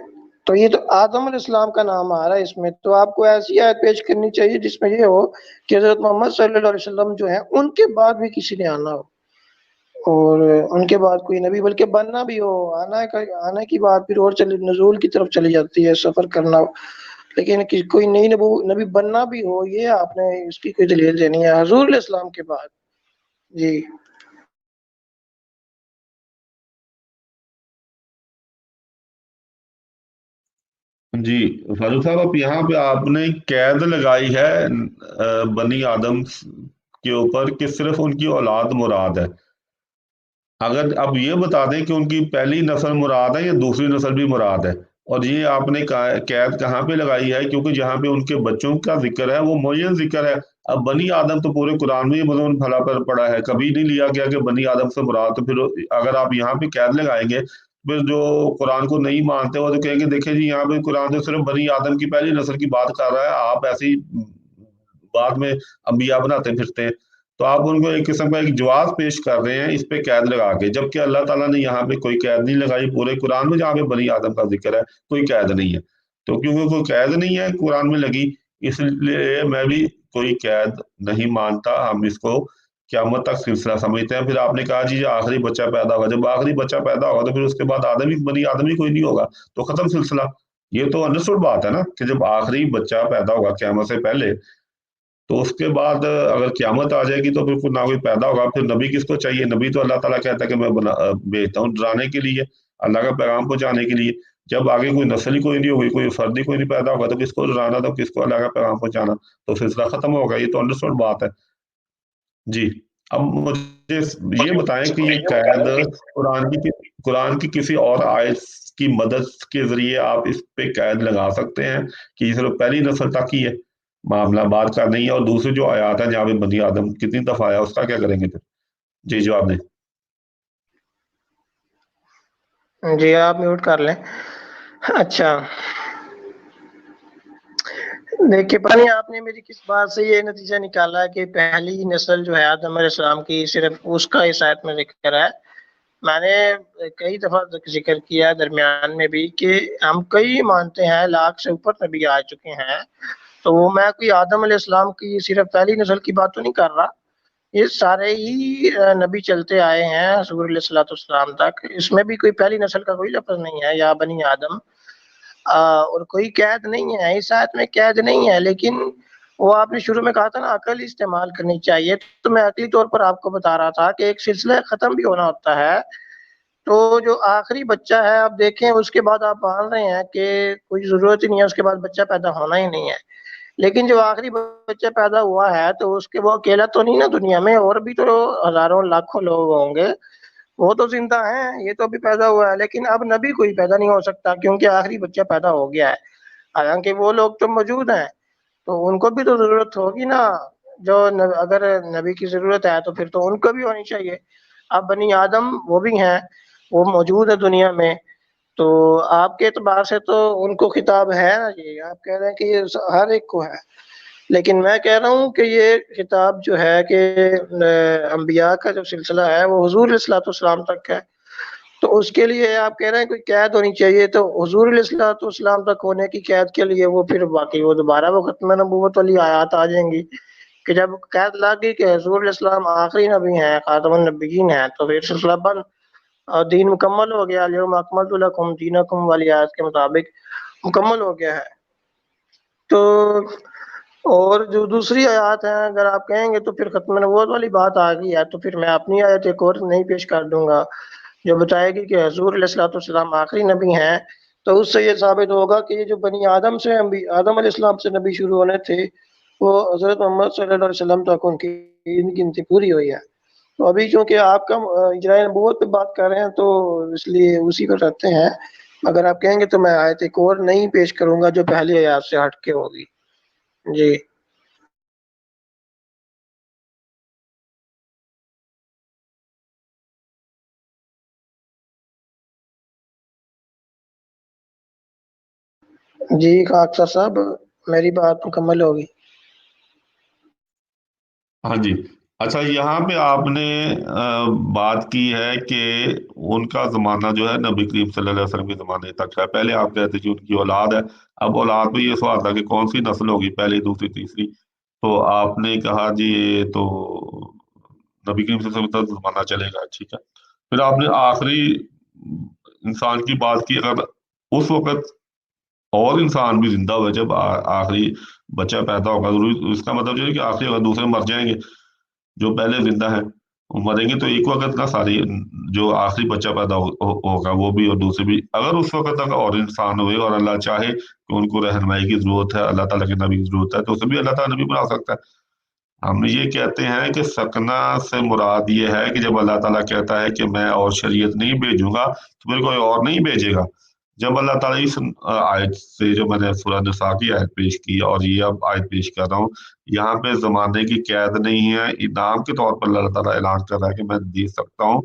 تو یہ تو آدم علیہ السلام کا نام آ رہا ہے اس میں، تو آپ کو ایسی آیت پیش کرنی چاہیے جس میں یہ ہو کہ حضرت محمد صلی اللہ علیہ وسلم جو ہیں ان کے بعد بھی کسی نے آنا ہو، اور ان کے بعد کوئی نبی بلکہ بننا بھی ہو، آنے کی بات پھر اور نزول کی طرف چلی جاتی ہے، سفر کرنا ہو، لیکن کوئی نئی نبی بننا بھی ہو، یہ آپ نے اس کی کوئی دلیل دینی ہے حضور علیہ السلام کے بعد۔ جی جی فاروق صاحب، اب یہاں پہ آپ نے قید لگائی ہے بنی آدم کے اوپر کہ صرف ان کی اولاد مراد ہے۔ اگر اب یہ بتا دیں کہ ان کی پہلی نسل مراد ہے یا دوسری نسل بھی مراد ہے، اور یہ آپ نے قید کہاں پہ لگائی ہے؟ کیونکہ جہاں پہ ان کے بچوں کا ذکر ہے وہ معین ذکر ہے. اب بنی آدم تو پورے قرآن میں مضمون پھیلا پر پڑا ہے، کبھی نہیں لیا گیا کہ بنی آدم سے مراد. تو پھر اگر آپ یہاں پہ قید لگائیں گے، پھر جو قرآن کو نہیں مانتے وہ تو کہیں گے دیکھیں جی یہاں پہ قرآن تو صرف بنی آدم کی پہلی نسل کی بات کر رہا ہے، آپ ایسی بعد میں انبیاء بناتے پھرتے ہیں. تو آپ ان کو ایک قسم کا ایک جواز پیش کر رہے ہیں اس پہ قید لگا کے، جبکہ اللہ تعالیٰ نے یہاں پہ کوئی قید نہیں لگائی. پورے قرآن میں جہاں پہ بنی آدم کا ذکر ہے کوئی قید نہیں ہے. تو کیونکہ کوئی قید نہیں ہے قرآن میں لگی، اس لیے میں بھی کوئی قید نہیں مانتا. ہم اس کو قیامت تک سلسلہ سمجھتے ہیں. پھر آپ نے کہا جی آخری بچہ پیدا ہوگا، جب آخری بچہ پیدا ہوگا تو پھر اس کے بعد آدمی بنی آدمی کوئی نہیں ہوگا، تو ختم سلسلہ. یہ تو انڈرسٹوڈ بات ہے نا کہ جب آخری بچہ پیدا ہوگا قیامت سے پہلے، تو اس کے بعد اگر قیامت آ جائے گی تو پھر نہ کوئی پیدا ہوگا. پھر نبی کس کو چاہیے؟ نبی تو اللہ تعالیٰ کہتا ہے کہ میں بھیجتا ہوں ڈرانے کے لیے، اللہ کا پیغام پہنچانے کے لیے. جب آگے کوئی نسل ہی کوئی نہیں ہوگی، کوئی فرد ہی کوئی نہیں پیدا ہوگا، تو کس کو ڈرانا، تو کس کو اللہ کا پیغام پہنچانا؟ تو سلسلہ ختم ہوگا. یہ تو انڈرسٹوڈ بات ہے. جی اب مجھے یہ بتائیں کہ یہ قید قرآن کی کسی اور آیت کی مدد کے ذریعے آپ اس پہ قید لگا سکتے ہیں کہ یہ صرف پہلی نسل تک ہی ہے، معاملہ بات کا نہیں ہے؟ اور دوسری جو آیات ہے جہاں پہ بنی آدم کتنی دفعہ آیا اس کا کیا کریں گے پھر؟ جی جواب دیں. جی آپ میوٹ کر لیں. اچھا دیکھیے، پتہ نہیں آپ نے میری کس بات سے یہ نتیجہ نکالا ہے کہ پہلی نسل جو ہے آدم علیہ السلام کی صرف اس کا اس آیت میں ذکر ہے. میں نے کئی دفعہ ذکر کیا درمیان میں بھی کہ ہم کئی مانتے ہیں، لاکھ سے اوپر نبی آ چکے ہیں. تو وہ میں کوئی آدم علیہ السلام کی صرف پہلی نسل کی بات تو نہیں کر رہا، یہ سارے ہی نبی چلتے آئے ہیں حضور علیہ الصلوۃ والسلام تک. اس میں بھی کوئی پہلی نسل کا کوئی لفظ نہیں ہے یا بنی آدم، اور کوئی قید نہیں ہے اس آیت میں، قید نہیں ہے. لیکن وہ آپ نے شروع میں کہا تھا نا عقل استعمال کرنی چاہیے، تو میں عقلی طور پر آپ کو بتا رہا تھا کہ ایک سلسلہ ختم بھی ہونا ہوتا ہے. تو جو آخری بچہ ہے آپ دیکھیں، اس کے بعد آپ مان رہے ہیں کہ کوئی ضرورت ہی نہیں ہے، اس کے بعد بچہ پیدا ہونا ہی نہیں ہے. لیکن جو آخری بچہ پیدا ہوا ہے تو اس کے وہ اکیلا تو نہیں نا دنیا میں، اور بھی تو ہزاروں لاکھوں لوگ ہوں گے، وہ تو زندہ ہیں، یہ تو ابھی پیدا ہوا ہے. لیکن اب نبی کوئی پیدا نہیں ہو سکتا کیونکہ آخری بچہ پیدا ہو گیا ہے. حالانکہ وہ لوگ تو موجود ہیں، تو ان کو بھی تو ضرورت ہوگی نا. جو اگر نبی کی ضرورت ہے تو پھر تو ان کو بھی ہونی چاہیے. اب بنی آدم وہ بھی ہیں، وہ موجود ہے دنیا میں، تو آپ کے اعتبار سے تو ان کو خطاب ہے نا. جی آپ کہہ رہے ہیں کہ یہ ہر ایک کو ہے، لیکن میں کہہ رہا ہوں کہ یہ خطاب جو ہے کہ انبیاء کا جو سلسلہ ہے وہ حضور علیہ الصلوۃ والسلام تک ہے. تو اس کے لیے آپ کہہ رہے ہیں کوئی قید ہونی چاہیے، تو حضور علیہ الصلوۃ والسلام تک ہونے کی قید کے لیے وہ پھر باقی وہ دوبارہ وہ ختم نبوت والی آیات آ جائیں گی کہ جب قید لگ گئی کہ حضور علیہ السلام آخری نبی ہیں، خاتم النبیین ہیں، تو پھر سلسلہ بند اور دین مکمل ہو گیا. الیوم اکملت لکم دینکم والی آیت کے مطابق مکمل ہو گیا ہے. تو اور جو دوسری آیات ہیں اگر آپ کہیں گے تو پھر ختم نبوت والی بات آ گئی ہے، تو پھر میں اپنی آیت ایک اور نہیں پیش کر دوں گا جو بتائے گی کہ حضور علیہ الصلوۃ والسلام آخری نبی ہیں. تو اس سے یہ ثابت ہوگا کہ یہ جو بنی آدم سے آدم علیہ السلام سے نبی شروع ہونے تھے وہ حضرت محمد صلی اللہ علیہ وسلم تک ان کی گنتی پوری ہوئی ہے. تو ابھی چونکہ آپ کا اجرائے نبوت پہ بات کر رہے ہیں تو اس لیے اسی کو رکھتے ہیں. اگر آپ کہیں گے تو میں آیت ایک اور نہیں پیش کروں گا جو پہلی آیات سے ہٹ کے ہوگی. جی جی خاکسار صاحب میری بات مکمل ہوگی. ہاں جی. اچھا یہاں پہ آپ نے بات کی ہے کہ ان کا زمانہ جو ہے نبی کریم صلی اللہ علیہ وسلم کے زمانے تک ہے. پہلے آپ کہتے تھے ان کی اولاد ہے. اب اولاد میں یہ سوال تھا کہ کون سی نسل ہوگی، پہلی دوسری تیسری. تو آپ نے کہا جی یہ تو نبی کریم صلی اللہ علیہ وسلم تک زمانہ چلے گا. ٹھیک ہے. پھر آپ نے آخری انسان کی بات کی. اگر اس وقت اور انسان بھی زندہ ہوئے جب آخری بچہ پیدا ہوگا، ضروری اس کا مطلب جو ہے کہ آخری وقت دوسرے مر جائیں گے، جو پہلے زندہ ہیں وہ مریں گے، تو ایک وقت کا ساری جو آخری بچہ پیدا ہوگا وہ بھی اور دوسرے بھی. اگر اس وقت تک اور انسان ہوئے اور اللہ چاہے کہ ان کو رہنمائی کی ضرورت ہے، اللہ تعالیٰ کے نبی کی ضرورت ہے، تو اسے بھی اللہ تعالیٰ نبی بنا سکتا ہے. ہم یہ کہتے ہیں کہ سکنا سے مراد یہ ہے کہ جب اللہ تعالیٰ کہتا ہے کہ میں اور شریعت نہیں بھیجوں گا تو پھر کوئی اور نہیں بھیجے گا. جب اللہ تعالیٰ اس آیت سے جو میں نے سورہ نساء کی آیت پیش کی اور یہ اب آیت پیش کر رہا ہوں، یہاں پہ زمانے کی قید نہیں ہے، انعام کے طور پر اللہ تعالیٰ اعلان کر رہا ہے کہ میں دے سکتا ہوں،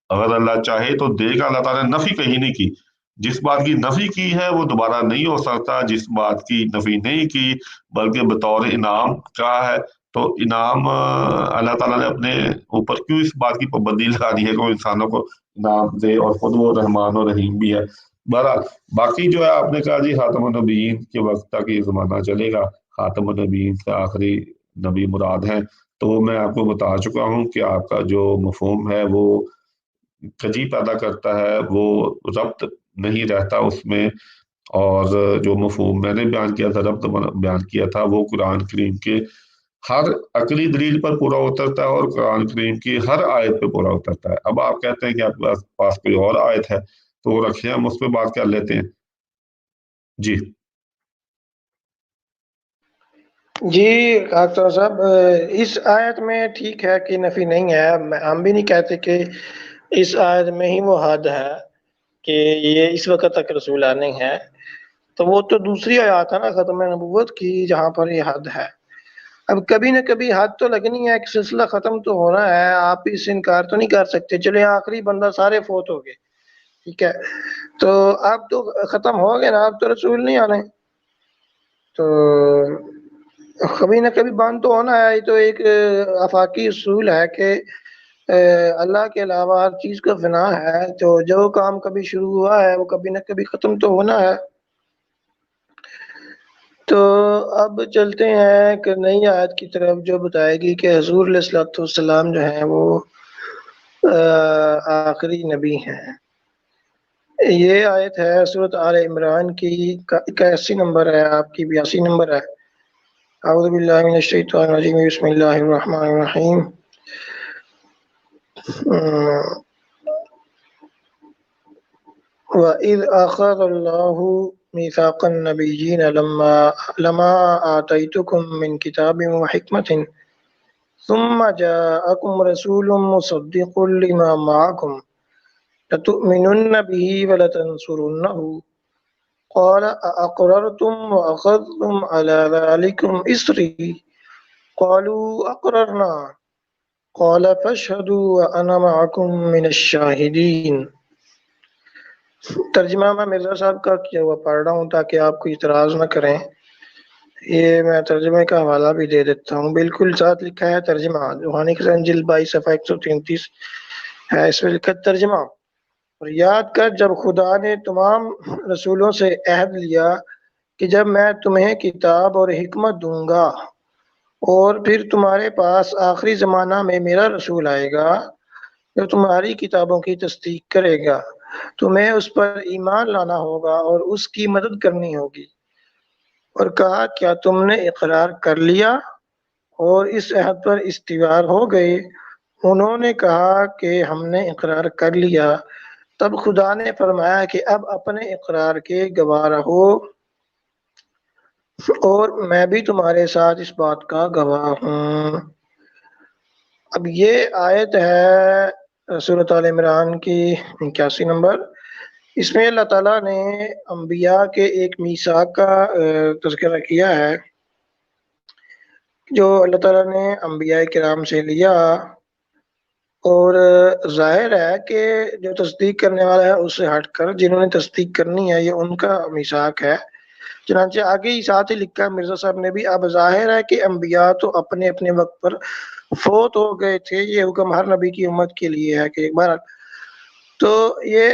اگر اللہ چاہے تو دے گا۔ اللہ تعالیٰ نے نفی کہیں نہیں کی، جس بات کی نفی کی ہے وہ دوبارہ نہیں ہو سکتا، جس بات کی نفی نہیں کی بلکہ بطور انعام کہا ہے، تو انعام اللہ تعالیٰ نے اپنے اوپر کیوں اس بات کی پابندی لگا دی ہے کہ وہ انسانوں کو انعام دے، اور خود وہ رحمان و رحیم بھی ہے۔ بہرحال باقی جو ہے آپ نے کہا جی خاتم النبیین کے وقت تک یہ زمانہ چلے گا، خاتم النبیین سے آخری نبی مراد ہیں، تو میں آپ کو بتا چکا ہوں کہ آپ کا جو مفہوم ہے وہ کجی پیدا کرتا ہے، وہ ربط نہیں رہتا اس میں، اور جو مفہوم میں نے بیان کیا تھا، ربط بیان کیا تھا، وہ قرآن کریم کے ہر عقلی دلیل پر پورا اترتا ہے اور قرآن کریم کی ہر آیت پہ پورا اترتا ہے۔ اب آپ کہتے ہیں کہ آپ کے پاس کوئی اور آیت ہے تو وہ رکھیں، ہم اس پہ بات کر لیتے ہیں۔ جی جی ڈاکٹر صاحب، اس آیت میں ٹھیک ہے کہ نفی نہیں ہے، ہم بھی نہیں کہتے کہ اس آیت میں ہی وہ حد ہے کہ یہ اس وقت تک رسول نہیں ہے، تو وہ تو دوسری آیات ہے نا ختم نبوت کی جہاں پر یہ حد ہے۔ اب کبھی نہ کبھی حد تو لگنی ہے، ایک سلسلہ ختم تو ہونا ہے، آپ اس سے انکار تو نہیں کر سکتے۔ چلے آخری بندہ سارے فوت ہو گئے، ٹھیک ہے، تو اب تو ختم ہو گئے نا، اب تو رسول نہیں آنے، تو کبھی نہ کبھی بند تو ہونا ہے۔ یہ تو ایک آفاقی اصول ہے کہ اللہ کے علاوہ ہر چیز کا فنا ہے، تو جو کام کبھی شروع ہوا ہے وہ کبھی نہ کبھی ختم تو ہونا ہے۔ تو اب چلتے ہیں کہ نئی آیت کی طرف جو بتائے گی کہ حضور علیہ الصلوۃ والسلام جو ہیں وہ آخری نبی ہیں۔ یہ آیت ہے سورۃ آل عمران کی 81 نمبر ہے، آپ کی 82 نمبر ہے۔ اعوذ باللہ من الشیطان الرجیم، بسم اللہ الرحمن الرحیم۔ وَإِذْ أَخَذَ اللَّهُ مِيثَاقَ النَّبِيِّينَ لَمَا آتَيْتُكُم مِّن كِتَابٍ وَحِكْمَةٍ ثُمَّ جَاءَكُمْ رَسُولٌ مُّصَدِّقٌ لِّمَا مَعَكُمْ لَتُؤْمِنُنَّ بِهِ وَلَتَنصُرُنَّهُ قال أأقررتم وأخذتم على ذلكم إصري قالوا أقررنا قال فاشهدوا وأنا معكم من الشاهدين۔ ترجمہ میں مرزا صاحب کا کیا ہوا پڑھ رہا ہوں تاکہ آپ کو اعتراض نہ کریں۔ یہ میں ترجمے کا حوالہ بھی دے دیتا ہوں، بالکل ساتھ لکھا ہے ترجمہ، روحانی کا انجیل 22 صفحہ 133 ہے، اس میں لکھا ترجمہ۔ اور یاد کر جب خدا نے تمام رسولوں سے عہد لیا کہ جب میں تمہیں کتاب اور حکمت دوں گا اور پھر تمہارے پاس آخری زمانہ میں میرا رسول آئے گا جو تمہاری کتابوں کی تصدیق کرے گا، تمہیں اس پر ایمان لانا ہوگا اور اس کی مدد کرنی ہوگی۔ اور کہا کیا تم نے اقرار کر لیا اور اس عہد پر استوار ہو گئے؟ انہوں نے کہا کہ ہم نے اقرار کر لیا۔ تب خدا نے فرمایا کہ اب اپنے اقرار کے گواہ رہو اور میں بھی تمہارے ساتھ اس بات کا گواہ ہوں۔ اب یہ آیت ہے سورۃ آل عمران کی 81 نمبر۔ اس میں اللہ تعالیٰ نے انبیاء کے ایک میثاق کا تذکرہ کیا ہے جو اللہ تعالیٰ نے انبیاء کرام سے لیا، اور ظاہر ہے کہ جو تصدیق کرنے والا ہے اس سے ہٹ کر جنہوں نے تصدیق کرنی ہے یہ ان کا میثاق ہے۔ چنانچہ آگے ہی ساتھ ہی لکھا مرزا صاحب نے بھی، اب ظاہر ہے کہ انبیاء تو اپنے اپنے وقت پر فوت ہو گئے تھے، یہ حکم ہر نبی کی امت کے لیے ہے کہ ایک بار تو یہ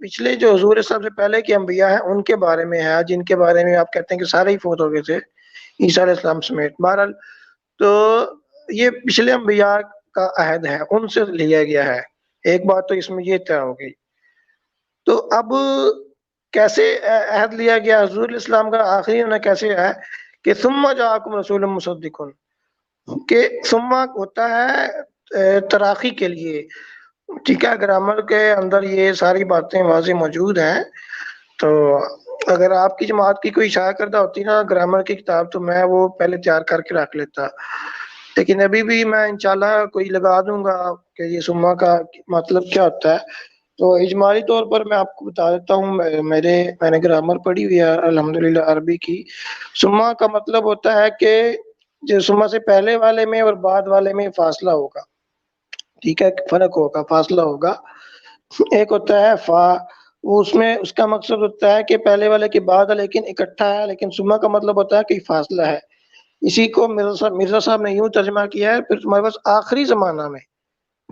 پچھلے جو حضور صاحب سے پہلے کے انبیاء ہیں ان کے بارے میں ہے، جن کے بارے میں آپ کہتے ہیں کہ سارے ہی فوت ہو گئے تھے عیسیٰ علیہ السلام سمیت۔ بہرحال تو یہ پچھلے انبیاء کا عہد ہے، ان سے لیا گیا ہے، ایک بات تو اس میں یہ طے ہو گئی۔ تو اب کیسے عہد لیا گیا حضور علیہ السلام کا آخری ہونا کیسے ہے کہ ثم جاءکم رسول مصدق، کہ ثم ہوتا ہے تراخی کے لیے، ٹھیک ہے، گرامر کے اندر یہ ساری باتیں واضح موجود ہیں۔ تو اگر آپ کی جماعت کی کوئی شائع کردہ ہوتی نا گرامر کی کتاب تو میں وہ پہلے تیار کر کے رکھ لیتا، لیکن ابھی بھی میں انشاءاللہ کوئی لگا دوں گا کہ یہ سما کا مطلب کیا ہوتا ہے، تو اجمالی طور پر میں آپ کو بتا دیتا ہوں، میں نے گرامر پڑھی ہوئی ہے الحمدللہ عربی کی. سما کا مطلب ہوتا ہے کہ جو سما سے پہلے والے میں اور بعد والے میں فاصلہ ہوگا، ٹھیک ہے، فرق ہوگا، فاصلہ ہوگا. ایک ہوتا ہے فا، وہ اس میں اس کا مقصد ہوتا ہے کہ پہلے والے کے بعد ہے لیکن اکٹھا ہے، لیکن سما کا مطلب ہوتا ہے کہ فاصلہ ہے. اسی کو مرزا صاحب نے یوں ترجمہ کیا ہے، پھر تمہارے پاس آخری زمانہ میں،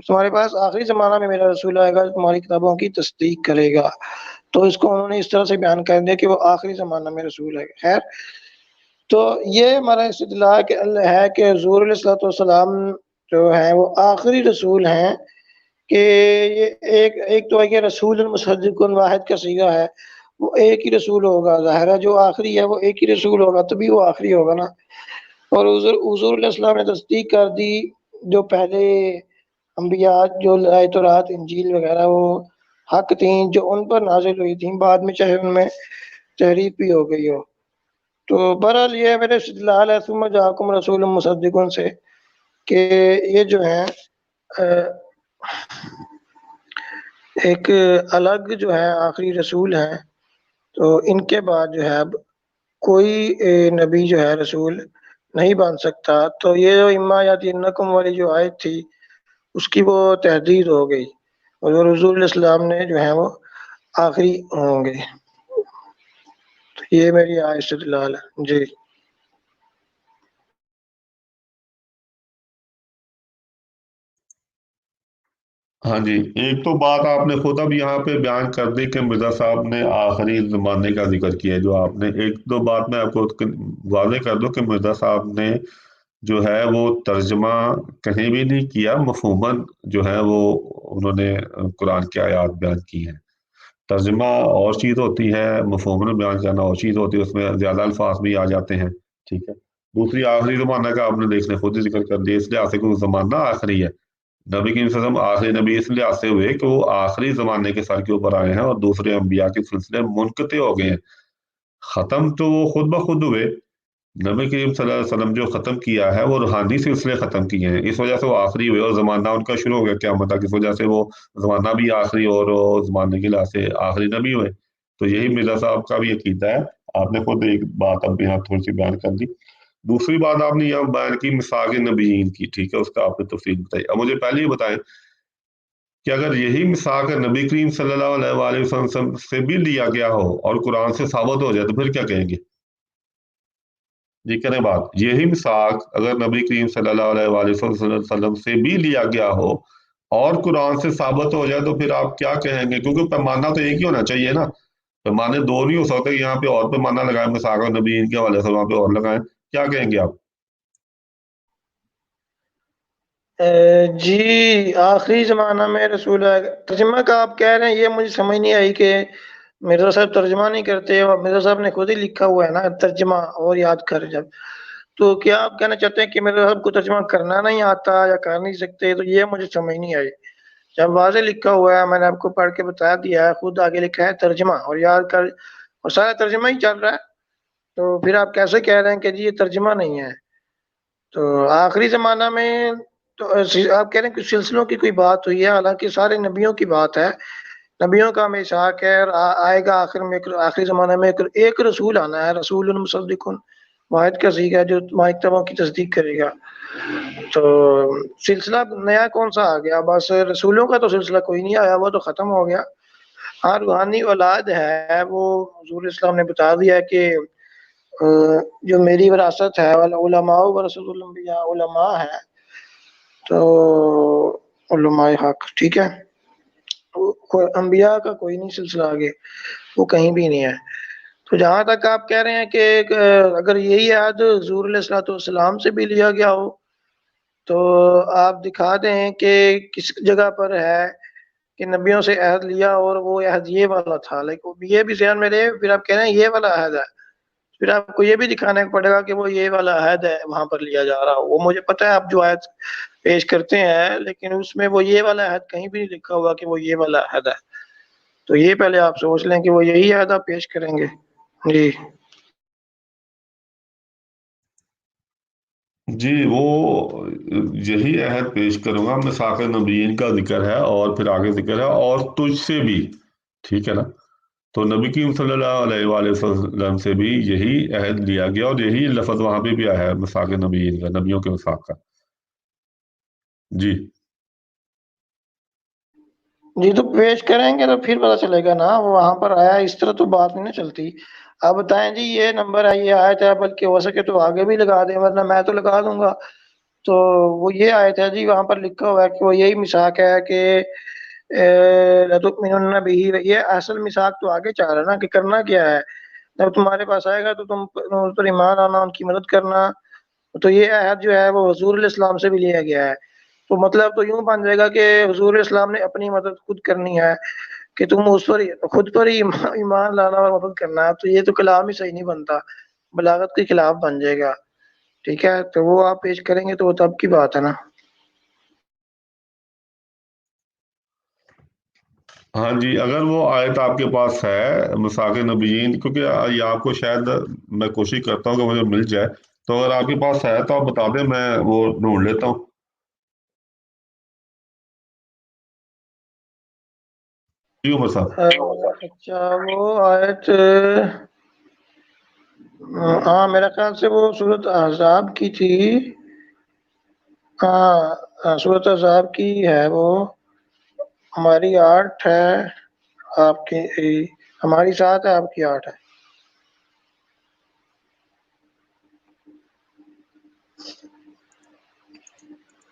تمہارے پاس آخری زمانہ میں میرا رسول آئے گا، تمہاری کتابوں کی تصدیق کرے گا. تو اس کو انہوں نے اس طرح سے بیان کر دیا کہ وہ آخری زمانہ میں رسول ہے. خیر، تو یہ ہمارا استدلال ہے کہ حضور علیہ الصلوۃ والسلام جو ہیں وہ آخری رسول ہیں. کہ یہ ایک تو ہے کہ رسول مصدق واحد کا صیغہ ہے، وہ ایک ہی رسول ہوگا. ظاہر ہے جو آخری ہے وہ ایک ہی رسول ہوگا، تبھی وہ آخری ہوگا نا. اور حضور علیہ السلام نے تصدیق کر دی جو پہلے انبیاء جو آیت و رات انجیل وغیرہ وہ حق تھیں جو ان پر نازل ہوئی تھیں، بعد میں چاہے ان میں تحریف بھی ہو گئی ہو. تو بہرحال یہ میرے استدلال ہے ثم جاءکم رسول مصدق سے، کہ یہ جو ہیں ایک الگ جو ہے آخری رسول ہیں. تو ان کے بعد جو ہے اب کوئی نبی جو ہے رسول نہیں بن سکتا. تو یہ جو اما یاتینکم والی جو آیت تھی اس کی وہ تحدید ہو گئی، اور حضور علیہ السلام نے جو ہے وہ آخری ہوں گے. تو یہ میری استدلال ہے جی. ہاں جی، ایک تو بات آپ نے خود اب یہاں پہ بیان کر دی کہ مرزا صاحب نے آخری زمانے کا ذکر کیا ہے. جو آپ نے ایک دو بات میں آپ کو واضح کر دوں کہ مرزا صاحب نے جو ہے وہ ترجمہ کہیں بھی نہیں کیا، مفہوماً جو ہے وہ انہوں نے قرآن کی آیات بیان کی ہیں. ترجمہ اور چیز ہوتی ہے، مفہوماً بیان کرنا اور چیز ہوتی ہے، اس میں زیادہ الفاظ بھی آ جاتے ہیں. ٹھیک ہے. دوسری آخری زمانہ کا آپ نے دیکھنے خود ہی ذکر کر دیا، اس لحاظ سے کہ وہ زمانہ آخری ہے. نبی کریم صلی اللہ علیہ وسلم آخری نبی اس لحاظ سے ہوئے کہ وہ آخری زمانے کے سر کے اوپر آئے ہیں، اور دوسرے انبیاء کے سلسلے منقطع ہو گئے ہیں. ختم تو وہ خود بخود ہوئے. نبی کریم صلی اللہ علیہ وسلم جو ختم کیا ہے وہ روحانی سلسلے ختم کیے ہیں، اس وجہ سے وہ آخری ہوئے اور زمانہ ان کا شروع ہو گیا قیامت تک. اس وجہ سے وہ زمانہ بھی آخری اور زمانے کے لحاظ سے آخری نبی ہوئے. تو یہی مرزا صاحب کا بھی عقیدہ ہے. آپ نے خود ایک بات اب یہاں تھوڑی سی بیان کر دی. دوسری بات آپ نے یہاں بیان کی مساق نبیین کی، ٹھیک ہے، اس کا آپ نے تفصیل بتائی. اب مجھے پہلے ہی بتائیں کہ اگر یہی مساق نبی کریم صلی اللہ علیہ وآلہ وسلم سے بھی لیا گیا ہو اور قرآن سے ثابت ہو جائے تو پھر کیا کہیں گے؟ جی کریں بات. یہی مساق اگر نبی کریم صلی اللہ علیہ وآلہ وسلم سے بھی لیا گیا ہو اور قرآن سے ثابت ہو جائے تو پھر آپ کیا کہیں گے؟ کیونکہ پیمانہ تو ایک ہی ہونا چاہیے نا، پیمانے دو نہیں ہو سکتے. یہاں پہ اور پیمانہ لگائیں مساق اور نبی ان کے حوالے سے، وہاں پہ اور لگائیں. کیا کہیں گے آپ؟ جی آخری زمانہ میں رسول آئے گا، ترجمہ کا آپ کہہ رہے ہیں، یہ مجھے سمجھ نہیں آئی کہ مرزا صاحب ترجمہ نہیں کرتے، اور مرزا صاحب نے خود ہی لکھا ہوا ہے نا ترجمہ اور یاد کر جب. تو کیا آپ کہنا چاہتے ہیں کہ مرزا صاحب کو ترجمہ کرنا نہیں آتا یا کر نہیں سکتے؟ تو یہ مجھے سمجھ نہیں آئی. جب واضح لکھا ہوا ہے، میں نے آپ کو پڑھ کے بتا دیا ہے، خود آگے لکھا ہے ترجمہ اور یاد کر، اور سارا ترجمہ ہی چل رہا ہے. تو پھر آپ کیسے کہہ رہے ہیں کہ جی یہ ترجمہ نہیں ہے؟ تو آخری زمانہ میں تو آپ کہہ رہے ہیں کہ سلسلوں کی کوئی بات ہوئی ہے، حالانکہ سارے نبیوں کی بات ہے، نبیوں کا میثاق ہے. اور آئے گا آخر میں، آخری زمانے میں ایک رسول آنا ہے، رسول مصدق واحد کا صیغہ ہے جو تمہاری کتابوں کی تصدیق کرے گا. تو سلسلہ نیا کون سا آ گیا؟ بس رسولوں کا تو سلسلہ کوئی نہیں آیا، وہ تو ختم ہو گیا. ہاں روحانی اولاد ہے، وہ حضور اسلام نے بتا دیا کہ جو میری وراثت ہے علماء ورثۃ الانبیاء، علماء ہے تو علماء حق، ٹھیک ہے. انبیاء کا کوئی نہیں سلسلہ آگے، وہ کہیں بھی نہیں ہے. تو جہاں تک آپ کہہ رہے ہیں کہ اگر یہی عہد حضور علیہ الصلوۃ والسلام سے بھی لیا گیا ہو تو آپ دکھا دیں کہ کس جگہ پر ہے کہ نبیوں سے عہد لیا اور وہ عہد یہ والا تھا. لیکن یہ بھی ذہن میں رہے، پھر آپ کہہ رہے ہیں یہ والا عہد ہے، پھر آپ کو یہ بھی دکھانا پڑے گا کہ وہ یہ والا عہد ہے وہاں پر لیا جا رہا ہو. وہ مجھے پتہ ہے آپ جو عہد پیش کرتے ہیں، لیکن اس میں وہ یہ والا عہد کہیں بھی نہیں لکھا ہوا کہ وہ یہ والا عہد ہے. تو یہ پہلے آپ سوچ لیں کہ وہ یہی عہد آپ پیش کریں گے. جی جی وہ یہی عہد پیش کروں گا، میثاق نبیین کا ذکر ہے اور پھر آگے ذکر ہے اور تجھ سے بھی، ٹھیک ہے نا؟ تو نبی کریم صلی اللہ علیہ وآلہ وسلم سے بھی یہی عہد لیا گیا اور یہی لفظ وہاں پہ بھی آیا ہے میثاق نبیین کا، نبیوں کے میثاق کا۔ جی جی تو پیش کریں گے تو پھر پتہ چلے گا نا، وہ وہاں پر آیا، اس طرح تو بات نہیں نا چلتی۔ آپ بتائیں جی یہ نمبر ہے، یہ آیت ہے، بلکہ ہو سکے تو آگے بھی لگا دیں، ورنہ میں تو لگا دوں گا۔ تو وہ یہ آیت ہے جی، وہاں پر لکھا ہوا ہے کہ وہ یہی میثاق ہے کہ لَتُؤْمِنُنَّ بِهِ، یہ اصل میثاق تو آگے چاہ رہا ہے نا کہ کرنا کیا ہے، جب تمہارے پاس آئے گا تو تم اس پر ایمان آنا، ان کی مدد کرنا۔ تو یہ عہد جو ہے وہ حضور علیہ السلام سے بھی لیا گیا ہے، تو مطلب تو یوں بن جائے گا کہ حضور علیہ السلام نے اپنی مدد خود کرنی ہے، کہ تم اس پر خود پر ہی ایمان لانا اور مدد کرنا ہے، تو یہ تو کلام ہی صحیح نہیں بنتا، بلاغت کے خلاف بن جائے گا۔ ٹھیک ہے، تو وہ آپ پیش کریں گے تو وہ تب کی بات ہے نا۔ ہاں جی، اگر وہ آیت آپ کے پاس ہے میثاق نبیین، کیونکہ یہ آپ کو شاید، میں کوشش کرتا ہوں کہ مجھے مل جائے، تو اگر آپ کے پاس ہے تو آپ بتا دیں، میں وہ ڈھونڈ لیتا ہوں۔ جی عمر صاحب۔ اچھا وہ آیت، ہاں میرا خیال سے وہ سورۃ احزاب کی تھی، ہاں سورۃ احزاب کی ہے وہ، ہماری 8 ہے، آپ کی ہماری 7 ہے، آپ کی 8 ہے۔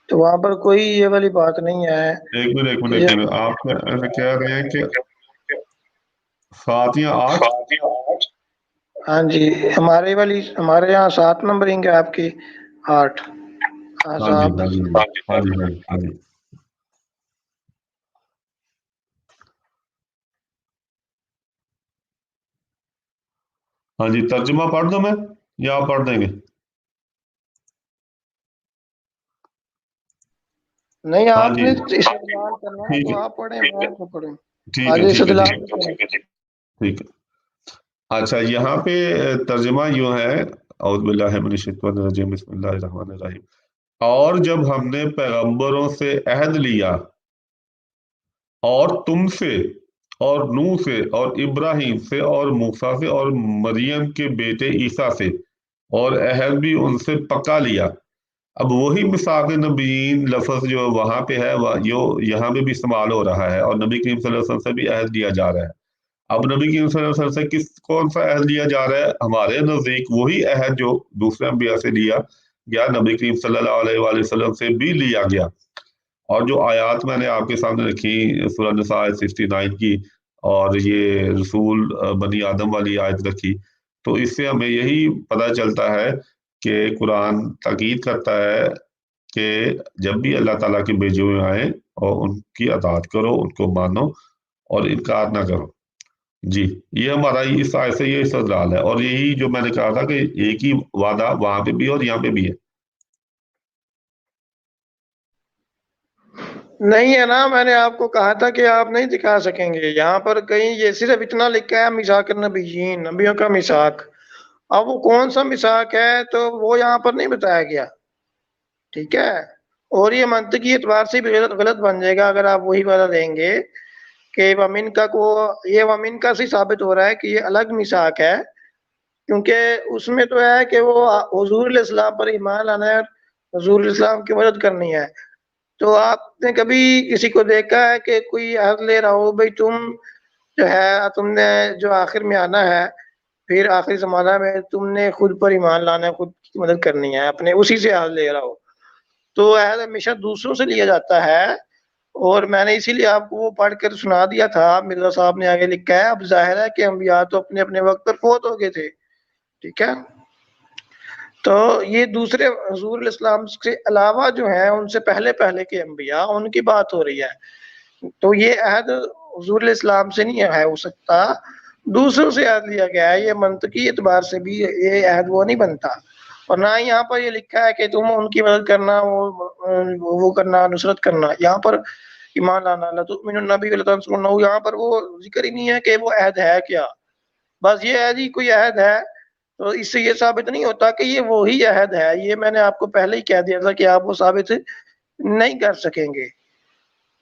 تو وہاں پر کوئی یہ والی بات نہیں ہے ایک منٹ ایک منٹ کہ ایک منٹ، آپ کہہ رہے ہیں کہ 7 یا 8؟ ہاں جی، ہمارے یہاں 7 نمبرنگ ہے، آپ کی 8 ہاں جی احزاب۔ ہاں جی ہاں جی ہاں جی ہاں جی۔ ہاں جی، ترجمہ پڑھ دوں میں یا آپ پڑھ دیں گے؟ نہیں، ہاں آپ جی نے استدلال کرنا ہے ٹھیک تو ہے آپ پڑھیں، میں تو پڑھوں، ٹھیک ہے آگے ٹھیک ہے استدلال ٹھیک ہے ٹھیک ہے۔ اچھا یہاں پہ ترجمہ یوں ہے، اعوذ باللہ من الشیطان الرجیم، بسم اللہ الرحمن الرحیم۔ اور جب ہم نے پیغمبروں سے عہد لیا اور تم سے اور نوح سے اور ابراہیم سے اور موسیٰ سے اور مریم کے بیٹے عیسیٰ سے، اور عہد بھی ان سے پکا لیا۔ اب وہی میثاق نبیین لفظ جو وہاں پہ ہے، جو یہاں پہ بھی استعمال ہو رہا ہے، اور نبی کریم صلی اللہ علیہ وسلم سے بھی عہد لیا جا رہا ہے۔ اب نبی کریم صلی اللہ علیہ وسلم سے کون سا عہد لیا جا رہا ہے؟ ہمارے نزدیک وہی عہد جو دوسرے انبیاء سے لیا یا نبی کریم صلی اللہ علیہ وآلہ وسلم سے بھی لیا گیا۔ اور جو آیات میں نے آپ کے سامنے رکھی، سورہ نساء 69 کی، اور یہ رسول بنی آدم والی آیت رکھی، تو اس سے ہمیں یہی پتہ چلتا ہے کہ قرآن تاکید کرتا ہے کہ جب بھی اللہ تعالیٰ کے بھیجے ہوئے آئیں اور ان کی اطاعت کرو، ان کو مانو اور انکار نہ کرو۔ جی، یہ ہمارا اس آیت سے یہ استدلال ہے، اور یہی جو میں نے کہا تھا کہ ایک ہی وعدہ وہاں پہ بھی ہے اور یہاں پہ بھی ہے۔ نہیں ہے نا، میں نے آپ کو کہا تھا کہ آپ نہیں دکھا سکیں گے، یہاں پر کہیں یہ صرف اتنا لکھا ہے میثاق النبیین، نبیوں کا میثاق، اب وہ کون سا میثاق ہے تو وہ یہاں پر نہیں بتایا گیا۔ ٹھیک ہے، اور یہ منطقی اعتبار سے بھی غلط بن جائے گا اگر آپ وہی والا دیں گے کہ ومن کا کو، یہ ومن کا سے ثابت ہو رہا ہے کہ یہ الگ میثاق ہے، کیونکہ اس میں تو ہے کہ وہ حضور علیہ السلام پر ایمان لانا ہے، حضور علیہ السلام کی مدد کرنی ہے۔ تو آپ نے کبھی کسی کو دیکھا ہے کہ کوئی عہد لے رہا ہو بھائی تم جو ہے، تم نے جو آخر میں آنا ہے، پھر آخری زمانہ میں تم نے خود پر ایمان لانا ہے، خود کی مدد کرنی ہے، اپنے اسی سے عہد لے رہا ہو؟ تو عہد ہمیشہ دوسروں سے لیا جاتا ہے، اور میں نے اسی لیے آپ کو وہ پڑھ کر سنا دیا تھا، مرزا صاحب نے آگے لکھا ہے، اب ظاہر ہے کہ انبیاء تو اپنے اپنے وقت پر فوت ہو گئے تھے۔ ٹھیک ہے، تو یہ دوسرے حضور علیہ السلام کے علاوہ جو ہیں، ان سے پہلے پہلے کے انبیاء، ان کی بات ہو رہی ہے، تو یہ عہد حضور علیہ السلام سے نہیں ہے ہو سکتا، دوسروں سے عہد لیا گیا ہے، یہ منطقی اعتبار سے بھی یہ عہد وہ نہیں بنتا، اور نہ ہی یہاں پر یہ لکھا ہے کہ تم ان کی مدد کرنا، وہ کرنا، نصرت کرنا، یہاں پر ایمان لانا، لتؤمنن بہ ولتنصرنہ، یہاں پر وہ ذکر ہی نہیں ہے کہ وہ عہد ہے کیا، بس یہ ہے جی کوئی عہد ہے تو اس سے یہ ثابت نہیں ہوتا کہ یہ وہی عہد ہے. یہ میں نے آپ کو پہلے ہی کہہ دیا تھا کہ آپ وہ ثابت نہیں کر سکیں گے.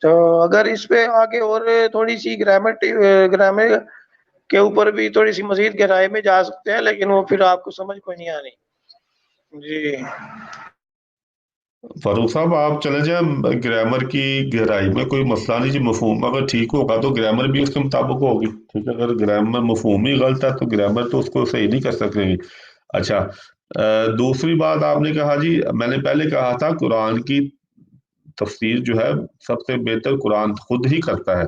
تو اگر اس پہ آگے اور تھوڑی سی گرامر کے اوپر بھی تھوڑی سی مزید گہرائی میں جا سکتے ہیں، لیکن وہ پھر آپ کو سمجھ کوئی نہیں آنی. جی فاروق صاحب آپ چلے جائیں گرامر کی گہرائی میں، کوئی مسئلہ نہیں جی. مفہوم اگر ٹھیک ہوگا تو گرامر بھی اس کے مطابق ہوگی. ٹھیک ہے، اگر گرامر مفہوم ہی غلط ہے تو گرامر تو اس کو صحیح نہیں کر سکتے گی. اچھا، دوسری بات آپ نے کہا جی، میں نے پہلے کہا تھا قرآن کی تفسیر جو ہے سب سے بہتر قرآن خود ہی کرتا ہے.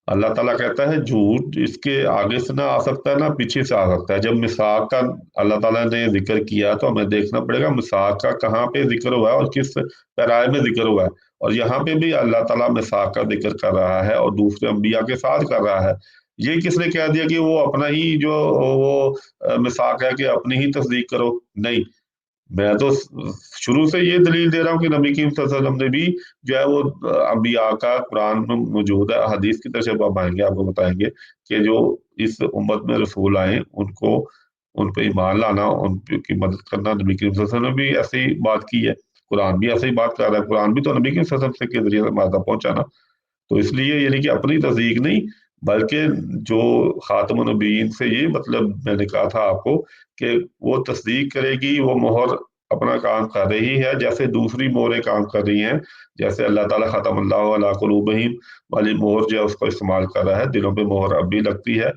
اللہ تعالیٰ کہتا ہے جھوٹ اس کے آگے سے نہ آ سکتا ہے نہ پیچھے سے آ سکتا ہے. جب میثاق کا اللہ تعالیٰ نے ذکر کیا تو ہمیں دیکھنا پڑے گا میثاق کا کہاں پہ ذکر ہوا ہے اور کس پیرائے میں ذکر ہوا ہے. اور یہاں پہ بھی اللہ تعالیٰ میثاق کا ذکر کر رہا ہے اور دوسرے انبیاء کے ساتھ کر رہا ہے. یہ کس نے کہہ دیا کہ وہ اپنا ہی جو وہ میثاق ہے کہ اپنی ہی تصدیق کرو؟ نہیں، میں تو شروع سے یہ دلیل دے رہا ہوں کہ نبی کریم صلی اللہ علیہ وسلم نے بھی جو ہے وہ انبیاء کا قرآن میں موجود ہے. حدیث کی طرف سے آپ آئیں گے، آپ کو بتائیں گے کہ جو اس امت میں رسول آئے ان پہ ایمان لانا، ان کی مدد کرنا، نبی کریم صلی اللہ علیہ وسلم نے بھی ایسی بات کی ہے. قرآن بھی ایسے ہی بات کر رہا ہے. قرآن بھی تو نبی کریم صلی اللہ علیہ وسلم کے ذریعے سے مادہ پہنچانا. تو اس لیے یعنی کہ اپنی تصدیق نہیں، بلکہ جو خاتم النبیین سے یہ مطلب میں نے کہا تھا آپ کو کہ وہ تصدیق کرے گی، وہ مہر اپنا کام کر رہی ہے جیسے دوسری مہریں کام کر رہی ہیں. جیسے اللہ تعالیٰ ختم اللہ علی قلوبہم والی مہر جو ہے اس کو استعمال کر رہا ہے. دلوں پہ مہر اب بھی لگتی ہے،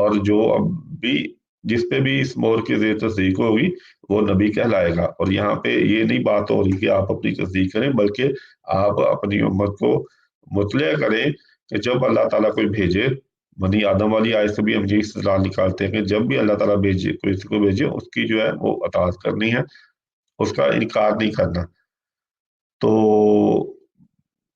اور جو اب بھی جس پہ بھی اس مہر کی ذریعے تصدیق ہوگی وہ نبی کہلائے گا. اور یہاں پہ یہ نہیں بات ہو رہی کہ آپ اپنی تصدیق کریں، بلکہ آپ اپنی امت کو مطلع کریں کہ جب اللہ تعالیٰ کوئی بھیجے، بنی آدم والی آیت سے بھی ہم یہ استدلال نکالتے ہیں کہ جب بھی اللہ تعالیٰ بھیجے کسی کو بھیجے اس کی جو ہے وہ اطاعت کرنی ہے، اس کا انکار نہیں کرنا. تو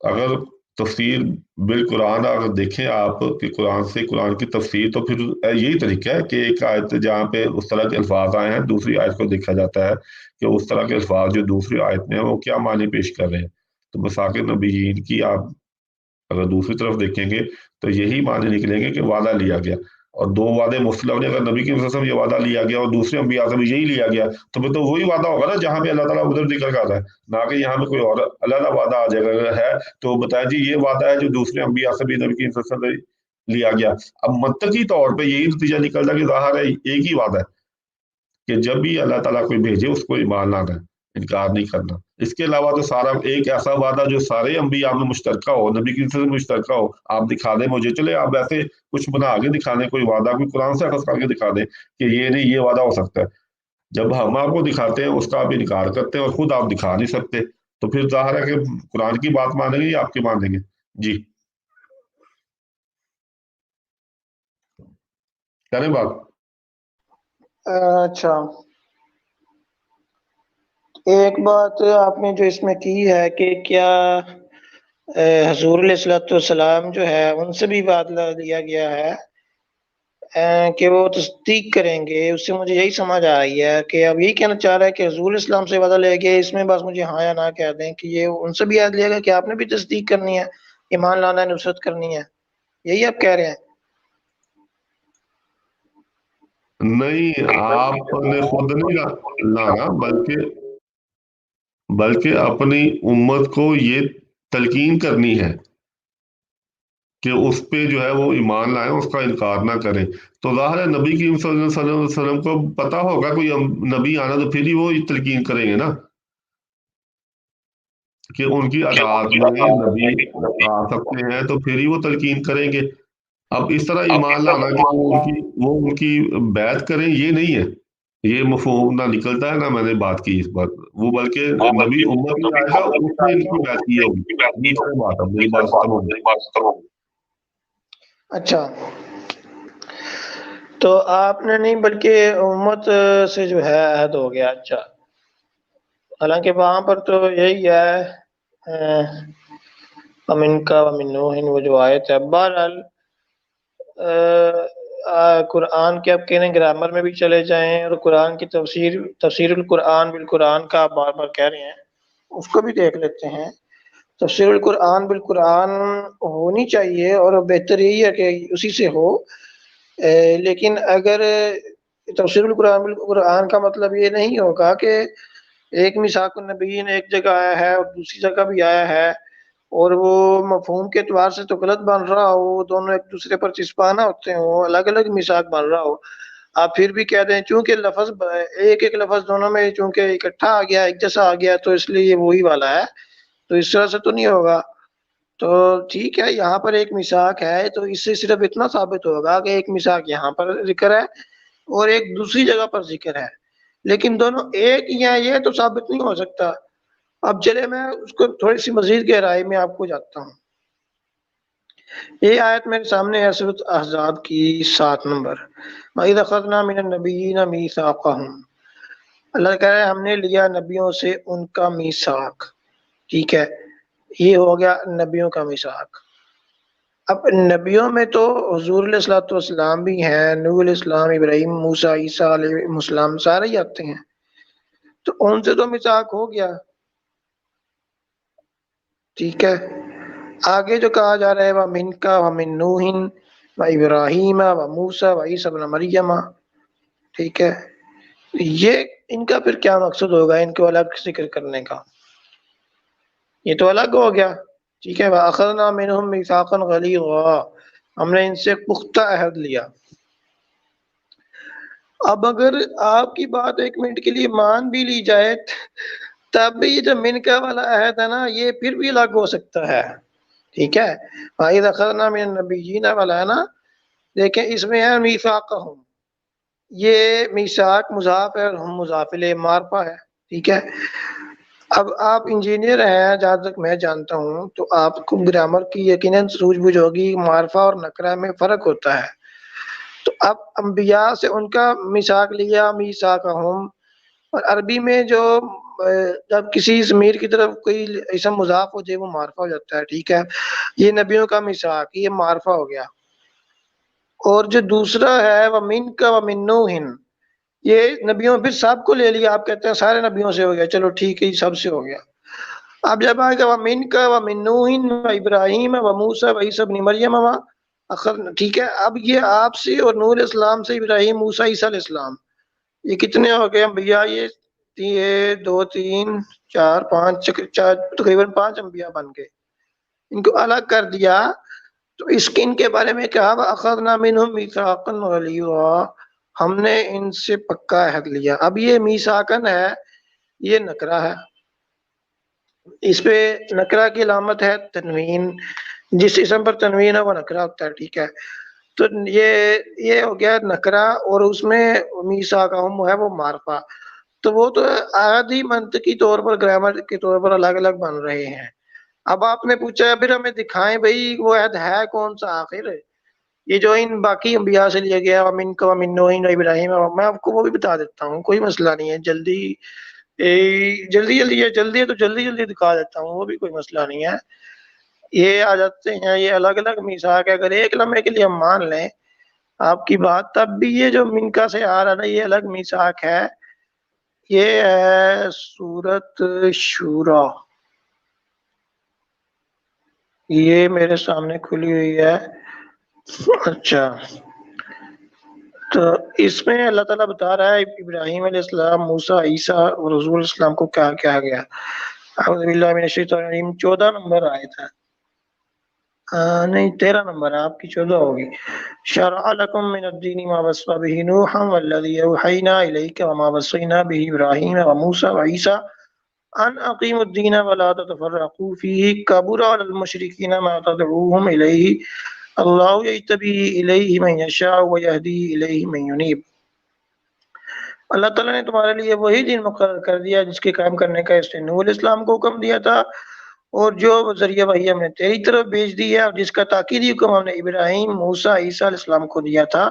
اگر تفسیر بالقرآن اگر دیکھیں آپ کہ قرآن سے قرآن کی تفسیر، تو پھر یہی طریقہ ہے کہ ایک آیت جہاں پہ اس طرح کے الفاظ آئے ہیں دوسری آیت کو دیکھا جاتا ہے کہ اس طرح کے الفاظ جو دوسری آیت میں ہیں وہ کیا معنی پیش کر رہے ہیں. تو میثاق نبیین کی آپ اگر دوسری طرف دیکھیں گے تو یہی معنی نکلیں گے کہ وعدہ لیا گیا. اور دو وعدے مختلف نے، اگر نبی کی وسلم یہ وعدہ لیا گیا اور دوسرے انبیاء سے بھی یہی لیا گیا تو پھر تو وہی وعدہ ہوگا نا جہاں پہ اللہ تعالیٰ ادھر ذکر کر رہا ہے، نہ کہ یہاں پہ کوئی اور علیحدہ وعدہ آ جائے گا. اگر ہے تو بتایا جی یہ وعدہ ہے جو دوسرے انبیاء سے بھی نبی کی وسلم سے لیا گیا. اب منطقی طور پہ یہی نتیجہ نکلتا کہ ظاہر ہے ایک ہی وعدہ ہے کہ جب بھی اللہ تعالیٰ کوئی بھیجے اس کو ایمان لانا ہے، انکار نہیں کرنا. اس کے علاوہ تو سارا ایک ایسا وعدہ جو سارے انبیاء میں مشترکہ ہو، نبی کی طرف سے مشترکہ ہو، آپ دکھا دیں مجھے. چلے آپ ایسے کچھ بنا کے دکھا دیں، کوئی وعدہ کوئی قرآن سے اخذ کر کے دکھا دیں کہ یہ نہیں یہ وعدہ ہو سکتا ہے. جب ہم آپ کو دکھاتے ہیں اس کا آپ انکار کرتے ہیں اور خود آپ دکھا نہیں سکتے، تو پھر ظاہر ہے کہ قرآن کی بات مانیں گے یا آپ کی مانیں گے؟ جی کریں بات. اچھا، ایک بات آپ نے جو اس میں کی ہے کہ کیا حضور علیہ الصلوۃ والسلام جو ہے ان سے بھی وعدہ لیا گیا ہے کہ وہ تصدیق کریں گے. اس سے مجھے یہی سمجھ آ رہی ہے کہ اب یہی کہنا چاہ رہا ہے کہ حضور اسلام سے وعدہ لے گئے. اس میں بس مجھے ہاں یا نہ کہہ دیں کہ یہ ان سے بھی یاد لیا گا کہ آپ نے بھی تصدیق کرنی ہے، ایمان لانا ہے، نصرت کرنی ہے. یہی آپ کہہ رہے ہیں؟ نہیں، آپ نے خود نہیں لانا، بلکہ اپنی امت کو یہ تلقین کرنی ہے کہ اس پہ جو ہے وہ ایمان لائیں، اس کا انکار نہ کریں. تو ظاہر ہے نبی کریم صلی اللہ علیہ وسلم کو پتا ہوگا کوئی نبی آنا تو پھر ہی وہ تلقین کریں گے نا کہ ان کی اطاعت میں نبی آ سکتے ہیں تو پھر ہی وہ تلقین کریں گے. اب اس طرح ایمان لانا کہ وہ ان کی بیعت کریں، یہ نہیں ہے. یہ مفہوم نہ نکلتا ہے نہ میں نے بات کی اس بات وہ، بلکہ نبی امت میں آئے گا اس نے ان کی بیعت کی ہوگی. یہ سارے بات ہے، میری بات ختم ہوگی. اچھا، تو آپ نے نہیں بلکہ امت سے جو ہے عہد ہو گیا. اچھا، حالانکہ وہاں پر تو یہی ہے امن کا ومن نوح وہ جو آیت ہے. بہرحال قرآن کے اب کہنے گرامر میں بھی چلے جائیں اور قرآن کی تفسیر القرآن بالقرآن کا آپ بار بار کہہ رہے ہیں، اس کو بھی دیکھ لیتے ہیں. تفسیر القرآن بالقرآن ہونی چاہیے اور بہتر یہی ہے کہ اسی سے ہو. لیکن اگر تفسیر القرآن کا مطلب یہ نہیں ہوگا کہ ایک میثاق النبیین ایک جگہ آیا ہے اور دوسری جگہ بھی آیا ہے اور وہ مفہوم کے اعتبار سے تو غلط بن رہا ہو، وہ دونوں ایک دوسرے پر چسپانا ہوتے ہیں، وہ الگ الگ میثاق بن رہا ہو، آپ پھر بھی کہہ دیں چونکہ لفظ ایک لفظ دونوں میں چونکہ اکٹھا آ گیا، ایک جیسا آ گیا، تو اس لیے یہ وہی والا ہے، تو اس طرح سے تو نہیں ہوگا۔ تو ٹھیک ہے، یہاں پر ایک میثاق ہے تو اس سے صرف اتنا ثابت ہوگا کہ ایک میثاق یہاں پر ذکر ہے اور ایک دوسری جگہ پر ذکر ہے، لیکن دونوں ایک ہی ہیں یہ تو ثابت نہیں ہو سکتا۔ اب چلے میں اس کو تھوڑی سی مزید گہرائی میں آپ کو جاتا ہوں۔ یہ آیت میرے سامنے ہے سورۃ احزاب کی 7 نمبر، وَإِذْ أَخَذْنَا مِنَ النَّبِيِّينَ مِيثَاقَهُمْ، اللہ کہہ رہا ہے ہم نے لیا نبیوں سے ان کا میثاق، ٹھیک ہے، یہ ہو گیا نبیوں کا میثاق۔ اب نبیوں میں تو حضور علیہ الصلوۃ والسلام بھی ہیں، نوح علیہ السلام، ابراہیم، موسیٰ، عیسیٰ علیہ السلام، سارے ہی آتے ہیں، تو ان سے تو میثاق ہو گیا، ٹھیک ہے۔ آگے جو کہا جا رہا ہے وَمِنْکَ وَمِن نُوحٍ وَإِبْرَاہِیمَ وَمُوسَىٰ وَعِیسَىٰ ابْنَ مَرْیَمَ، ٹھیک ہے، یہ ان کا پھر کیا مقصد ہوگا ان کو الگ ذکر کرنے کا؟ یہ تو الگ ہو گیا، ٹھیک ہے۔ وَأَخَذْنَا مِنْهُمْ مِيثَاقًا غَلِيظًا، ہم نے ان سے پختہ عہد لیا۔ اب اگر آپ کی بات ایک منٹ کے لیے مان بھی لی جائے تب بھی یہ جو من کا والا عہد ہے نا یہ پھر بھی الگ ہو سکتا ہے، ٹھیک ہے۔ وَإِذْ أَخَذْنَا مِنَ النَّبِيِّينَ والا ہے نا، دیکھیں اس میں ہے میثاقہم، یہ میثاق مضاف ہے اور ہم مضاف الیہ معرفہ ہے، ٹھیک ہے۔ اب آپ انجینئر ہیں جہاں تک میں جانتا ہوں، تو آپ کو گرامر کی یقیناً سوجھ بوجھ ہوگی، معرفہ اور نکرہ میں فرق ہوتا ہے۔ تو اب انبیاء سے ان کا میثاق لیا، میثاقہم، اور عربی میں جو جب کسی ضمیر کی طرف کوئی اسم مضاف ہو جائے وہ معرفہ ہو جاتا ہے، ٹھیک ہے۔ یہ نبیوں کا میثاق، یہ معرفہ ہو گیا۔ اور جو دوسرا ہے وَمِنْکَ وَمِن نُوحٍ، یہ نبیوں پھر سب کو لے لیا، آپ کہتے ہیں سارے نبیوں سے ہو گیا، چلو ٹھیک ہے سب سے ہو گیا۔ اب جب آئے گا وَمِنْکَ وَمِن نُوحٍ وَإِبْرَاہِیمَ وَمُوسَىٰ وَعِیسَىٰ ابْنِ مَرْیَمَ ٹھیک ہے۔ اب یہ آپ سے اور نوح علیہ السلام سے، ابراہیم، موسیٰ، عیسیٰ علیہ السلام، یہ کتنے ہو گئے انبیاء؟ یہ 2 3 4 5 تقریباً 5 انبیاء بن گئے، ان کو الگ کر دیا۔ تو ان کے بارے میں کہا وَأَخَذْنَا مِنْهُمْ مِيثَاقًا غَلِيظًا، ہم نے ان سے پکا عہد لیا۔ اب یہ میثاقاً ہے، یہ نکرہ ہے، اس پہ نکرہ کی علامت ہے تنوین، جس اسم پر تنوین ہے وہ نکرہ ہوتا ہے، ٹھیک ہے۔ تو یہ ہو گیا نکرہ، اور اس میں میثاقہم ہے وہ معرفہ، تو وہ تو عادی منطقی طور پر گرامر کے طور پر الگ الگ بن رہے ہیں۔ اب آپ نے پوچھا پھر ہمیں دکھائیں بھئی وہ عہد ہے کون سا آخر، یہ جو ان باقی انبیاء سے لیا گیا وَمِنْکَ وَمِن نُوحٍ وَإِبْرَاہِیمَ، میں آپ کو وہ بھی بتا دیتا ہوں، کوئی مسئلہ نہیں ہے، جلدی ہے تو جلدی دکھا دیتا ہوں، وہ بھی کوئی مسئلہ نہیں ہے۔ یہ آ جاتے ہیں، یہ الگ الگ میثاق ہے، اگر ایک لمحے کے لیے ہم مان لیں آپ کی بات، تب بھی یہ جو منکا سے آ رہا ہے یہ الگ میثاق ہے۔ یہ ہے سورۃ شورا، یہ میرے سامنے کھلی ہوئی ہے، اچھا۔ تو اس میں اللہ تعالیٰ بتا رہا ہے ابراہیم علیہ السلام، موسیٰ، عیسیٰ اور حضور علیہ السلام کو کیا کہا گیا۔ اعوذ باللہ من الشیطان الرجیم، 14 نمبر آیت ہے، نہیں 13 نمبر ہے، آپ کی 14 ہوگی۔ شرع لکم من الدین ما وصى به نوحا والذی اوحینا الیک وما وصینا به ابراہیم وموسیٰ وعیسیٰ ان اقیموا الدین ولا تتفرقوا فیہ کبر علی المشرکین ما تدعوهم الیہ اللہ یجتبی الیہ من یشاء ویہدی الیہ من ینیب۔ اللہ تعالیٰ نے تمہارے لیے وہی دین مقرر کر دیا جس کے کام کرنے کا اس نے نوح علیہ السلام کو حکم دیا تھا، اور جو ذریعہ وحی ہم نے تیری طرف بھیج دی ہے، اور جس کا تاکیدی حکم ہم نے ابراہیم، موسیٰ، عیسیٰ علیہ السلام کو دیا تھا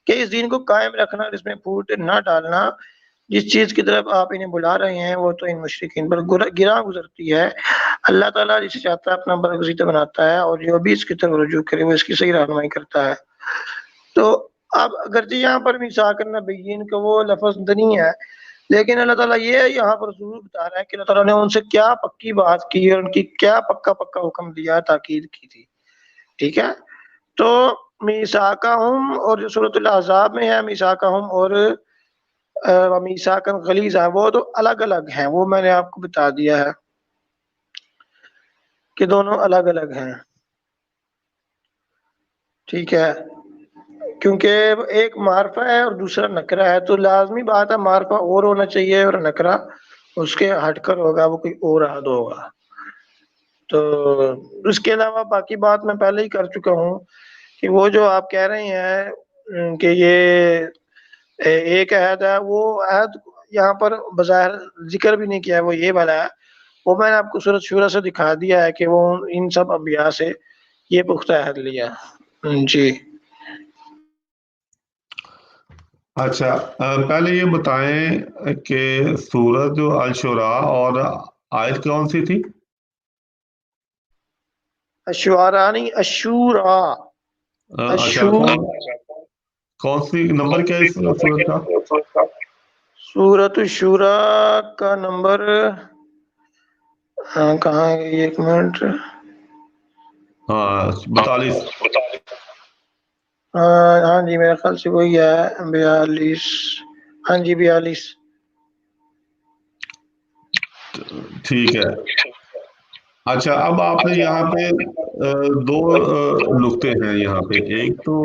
کہ اس دین کو قائم رکھنا اور اس میں پھوٹ نہ ڈالنا۔ جس چیز کی طرف آپ انہیں بلا رہے ہیں وہ تو ان مشرکین پر گراں گزرتی ہے۔ اللہ تعالیٰ جسے چاہتا ہے اپنا برگزیدہ بناتا ہے، اور جو بھی اس کی طرف رجوع کرے وہ اس کی صحیح رہنمائی کرتا ہے۔ تو اب اگرچہ یہاں پر میثاق النبیین کا وہ لفظ نہیں ہے، لیکن اللہ تعالیٰ یہ یہاں پر ضرور بتا رہا ہے کہ اللہ تعالیٰ نے ان سے کیا پکی بات کی اور ان کی کیا پکا حکم دیا، تاکید کی تھی، ٹھیک ہے۔ تو میثاقہم اور جو سورۃ الاحزاب میں ہے میثاقہم اور میثاقن غلیظا وہ تو الگ الگ ہیں، وہ میں نے آپ کو بتا دیا ہے کہ دونوں الگ الگ ہیں، ٹھیک ہے، کیونکہ ایک معرفہ ہے اور دوسرا نکرہ ہے، تو لازمی بات ہے معرفہ اور ہونا چاہیے اور نکرہ اس کے ہٹ کر ہوگا، وہ کوئی اور عہد ہوگا۔ تو اس کے علاوہ باقی بات میں پہلے ہی کر چکا ہوں کہ وہ جو آپ کہہ رہے ہیں کہ یہ ایک عہد ہے، وہ عہد یہاں پر بظاہر ذکر بھی نہیں کیا ہے، وہ یہ والا ہے، وہ میں نے آپ کو سورۃ شورى سے دکھا دیا ہے کہ وہ ان سب انبیاء سے یہ پختہ عہد لیا۔ جی اچھا، پہلے یہ بتائیں کہ سورۃ جو الشعراء اور آیت کون سی تھی؟ الشعراء نہیں، الشورى، اچھا، کون سی نمبر کیا ہے اس سورت کا؟ سورۃ الشورى کا نمبر کہاں ہے، ایک منٹ، ہاں 42۔ ہاں جی میرے خیال سے وہی ہے 42، ہاں جی 42۔ ٹھیک ہے۔ اچھا، اب آپ نے یہاں پہ دو نقطے ہیں یہاں پہ، ایک تو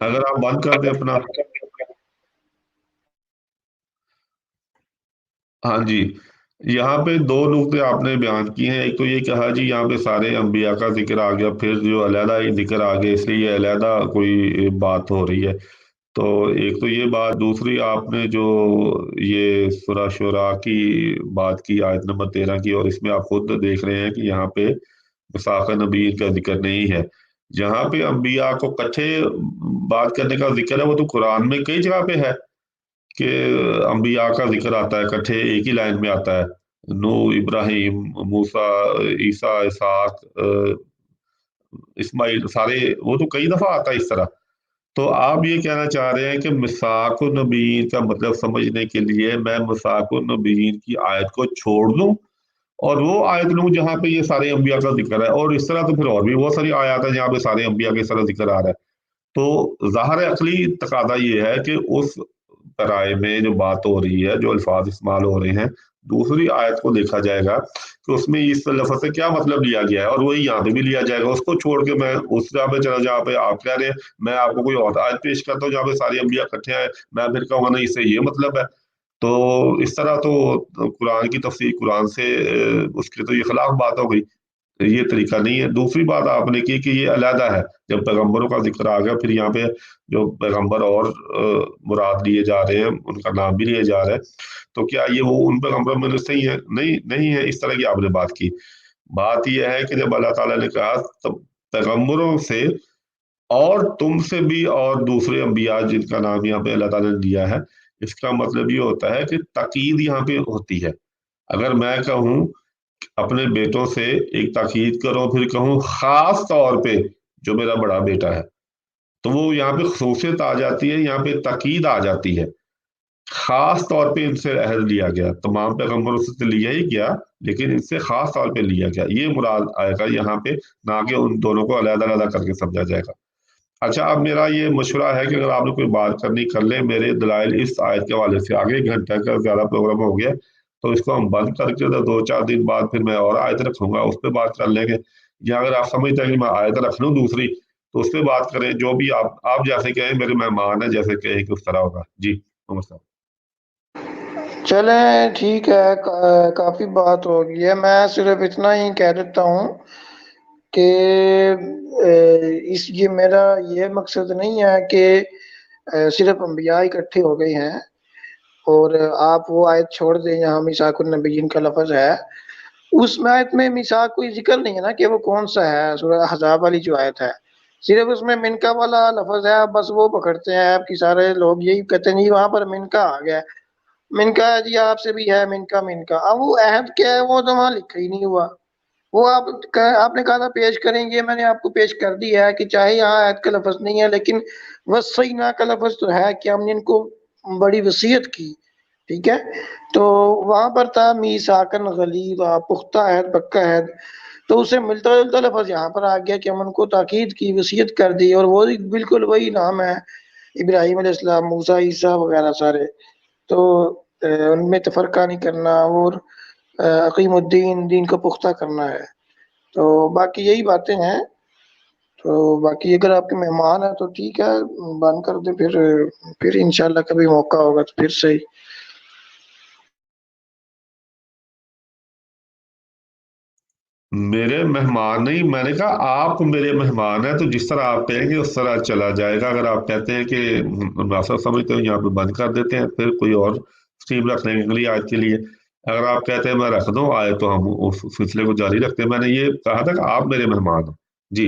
اگر آپ بند کر دیں اپنا، ہاں جی، یہاں پہ دو نقطے آپ نے بیان کیے ہیں، ایک تو یہ کہا جی یہاں پہ سارے انبیاء کا ذکر آ گیا، پھر جو علیحدہ ہی ذکر آ گیا اس لیے یہ علیحدہ کوئی بات ہو رہی ہے، تو ایک تو یہ بات، دوسری آپ نے جو یہ سورہ شعراء کی بات کی آیت نمبر 13 کی، اور اس میں آپ خود دیکھ رہے ہیں کہ یہاں پہ مساق نبی کا ذکر نہیں ہے، جہاں پہ انبیاء کو کٹھے بات کرنے کا ذکر ہے وہ تو قرآن میں کئی جگہ پہ ہے کہ انبیاء کا ذکر آتا ہے کٹھے ایک ہی لائن میں آتا ہے، نو، ابراہیم، موسیٰ، عیسیٰ، اسحاق، اسماعیل، سارے وہ تو کئی دفعہ آتا ہے اس طرح۔ تو آپ یہ کہنا چاہ رہے ہیں کہ مساق النبیین کا مطلب سمجھنے کے لیے میں مساق النبیین کی آیت کو چھوڑ دوں اور وہ آیت لوں جہاں پہ یہ سارے انبیاء کا ذکر ہے، اور اس طرح تو پھر اور بھی بہت ساری آیات ہیں جہاں پہ سارے انبیاء کے اس طرح ذکر آ رہا ہے، تو ظاہر عقلی تقاضا یہ ہے کہ اس رائے میں جو بات ہو رہی ہے، جو الفاظ استعمال ہو رہے ہیں، دوسری آیت کو دیکھا جائے گا کہ اس میں اس لفظ سے کیا مطلب لیا گیا ہے، اور وہی یہاں پہ بھی لیا جائے گا، اس کو چھوڑ کے میں اس جگہ پہ چلا جہاں پہ آپ کہہ رہے ہیں، میں آپ کو کوئی اور آیت پیش کرتا ہوں جہاں پہ سارے انبیاء اکٹھے ہیں، میں پھر کہوں گا نہیں اس سے یہ مطلب ہے، تو اس طرح تو قرآن کی تفسیر قرآن سے اس کے تو یہ خلاف بات ہو گئی، یہ طریقہ نہیں ہے۔ دوسری بات آپ نے کی کہ یہ علیحدہ ہے، جب پیغمبروں کا ذکر آ گیا پھر یہاں پہ جو پیغمبر اور مراد لیے جا رہے ہیں ان کا نام بھی لیے جا رہا ہے، تو کیا یہ وہ ان پیغمبروں میں سے ہی ہے؟ نہیں ہے، اس طرح کی آپ نے بات کی۔ بات یہ ہے کہ جب اللہ تعالیٰ نے کہا تب پیغمبروں سے اور تم سے بھی اور دوسرے انبیاء جن کا نام یہاں پہ اللہ تعالیٰ نے دیا ہے، اس کا مطلب یہ ہوتا ہے کہ تاکید یہاں پہ ہوتی ہے۔ اگر میں کہوں اپنے بیٹوں سے ایک تاکید کرو، پھر کہوں خاص طور پہ جو میرا بڑا بیٹا ہے، تو وہ یہاں پہ خصوصیت آ جاتی ہے، یہاں پہ تاکید آ جاتی ہے، خاص طور پہ ان سے عہد لیا گیا، تمام پیغمبروں سے تو لیا ہی گیا لیکن ان سے خاص طور پہ لیا گیا، یہ مراد آئے گا یہاں پہ، نہ کہ ان دونوں کو علیحدہ علیحدہ کر کے سمجھا جائے گا۔ اچھا، اب میرا یہ مشورہ ہے کہ اگر آپ نے کوئی بات کرنی کر لیں، میرے دلائل اس آیت کے حوالے سے آگے 1 گھنٹہ کا زیادہ پروگرام ہو گیا، تو اس کو ہم بند کر کے 2-4 دن بعد پھر میں اور آیت رکھوں گا، اس پہ بات کر لیں گے، یا اگر آپ سمجھتے ہیں کہ میں آیت رکھ لوں دوسری تو اس پہ بات کریں، جو بھی آپ جیسے کہیں، میرے مہمان ہیں، جیسے کہیں کہ اس طرح ہوگا۔ جی نمسکار۔ چلیں ٹھیک ہے، کافی بات ہو گئی ہے، میں صرف اتنا ہی کہہ دیتا ہوں کہ یہ میرا یہ مقصد نہیں ہے کہ صرف انبیاء اکٹھے ہو گئے ہیں اور آپ وہ آیت چھوڑ دیں یہاں میثاق النبیین کا لفظ ہے، اس میں آیت میں میثاق کوئی ذکر نہیں ہے نا کہ وہ کون سا ہے، سورہ احزاب والی جو آیت ہے، صرف اس میں منکا والا لفظ ہے، بس وہ پکڑتے ہیں آپ کی سارے لوگ، یہی کہتے ہیں نہیں وہاں پر منکا آ گیا، منکا جی آپ سے بھی ہے منکا، اب وہ عہد کیا ہے وہ تو وہاں لکھا ہی نہیں ہوا، وہ آپ نے کہا تھا پیش کریں گے، میں نے آپ کو پیش کر دیا ہے کہ چاہے یہاں عہد کا لفظ نہیں ہے لیکن وصینا کا لفظ تو ہے کہ ہم نے ان کو بڑی وصیت کی، ٹھیک ہے، تو وہاں پر تھا میثاقن غلیظا، پختہ عہد، پکا عہد، تو اسے ملتا جلتا لفظ یہاں پر آ گیا کہ ہم ان کو تاکید کی، وصیت کر دی، اور وہ بالکل وہی نام ہے ابراہیم علیہ السلام، موسیٰ، عیسیٰ وغیرہ سارے. تو ان میں تفرقہ نہیں کرنا، اور عقیم الدین، دین کو پختہ کرنا ہے. تو باقی یہی باتیں ہیں. تو باقی اگر آپ کے مہمان ہیں تو ٹھیک ہے، بند کر دیں، پھر انشاءاللہ کبھی موقع ہوگا تو پھر صحیح. میرے مہمان نہیں، میں نے کہا آپ میرے مہمان ہیں، تو جس طرح آپ کہیں گے اس طرح چلا جائے گا. اگر آپ کہتے ہیں کہ مناسب سمجھتے ہو یہاں پہ بند کر دیتے ہیں، پھر کوئی اور اسٹریم رکھ لیں گے اگلی آیت کے لیے. اگر آپ کہتے ہیں میں رکھ دوں آئے تو ہم اس سلسلے کو جاری رکھتے ہیں. میں نے یہ کہا تھا کہ آپ میرے مہمان ہیں. جی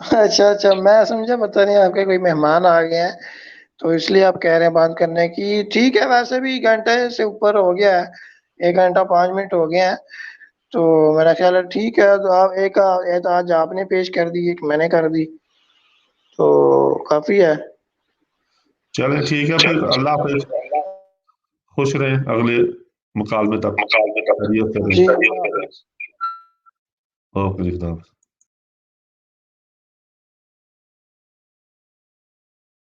اچھا، میں سمجھا پتہ نہیں آپ کے کوئی مہمان آ گئے ہیں تو اس لیے آپ کہہ رہے ہیں بند کرنے کی. ٹھیک ہے، ویسے بھی گھنٹے سے اوپر ہو گیا ہے، 1 گھنٹہ 5 منٹ ہو گئے ہیں. تو میرا خیال ہے ٹھیک ہے. تو آپ ایک آج آپ نے پیش کر دی، ایک میں نے کر دی، تو کافی ہے. چلیں ٹھیک ہے، پھر اللہ حافظ، خوش رہیں اگلے مکالمے تک. خیریت سے رہیں. جی. اوکے جی، خدا حافظ.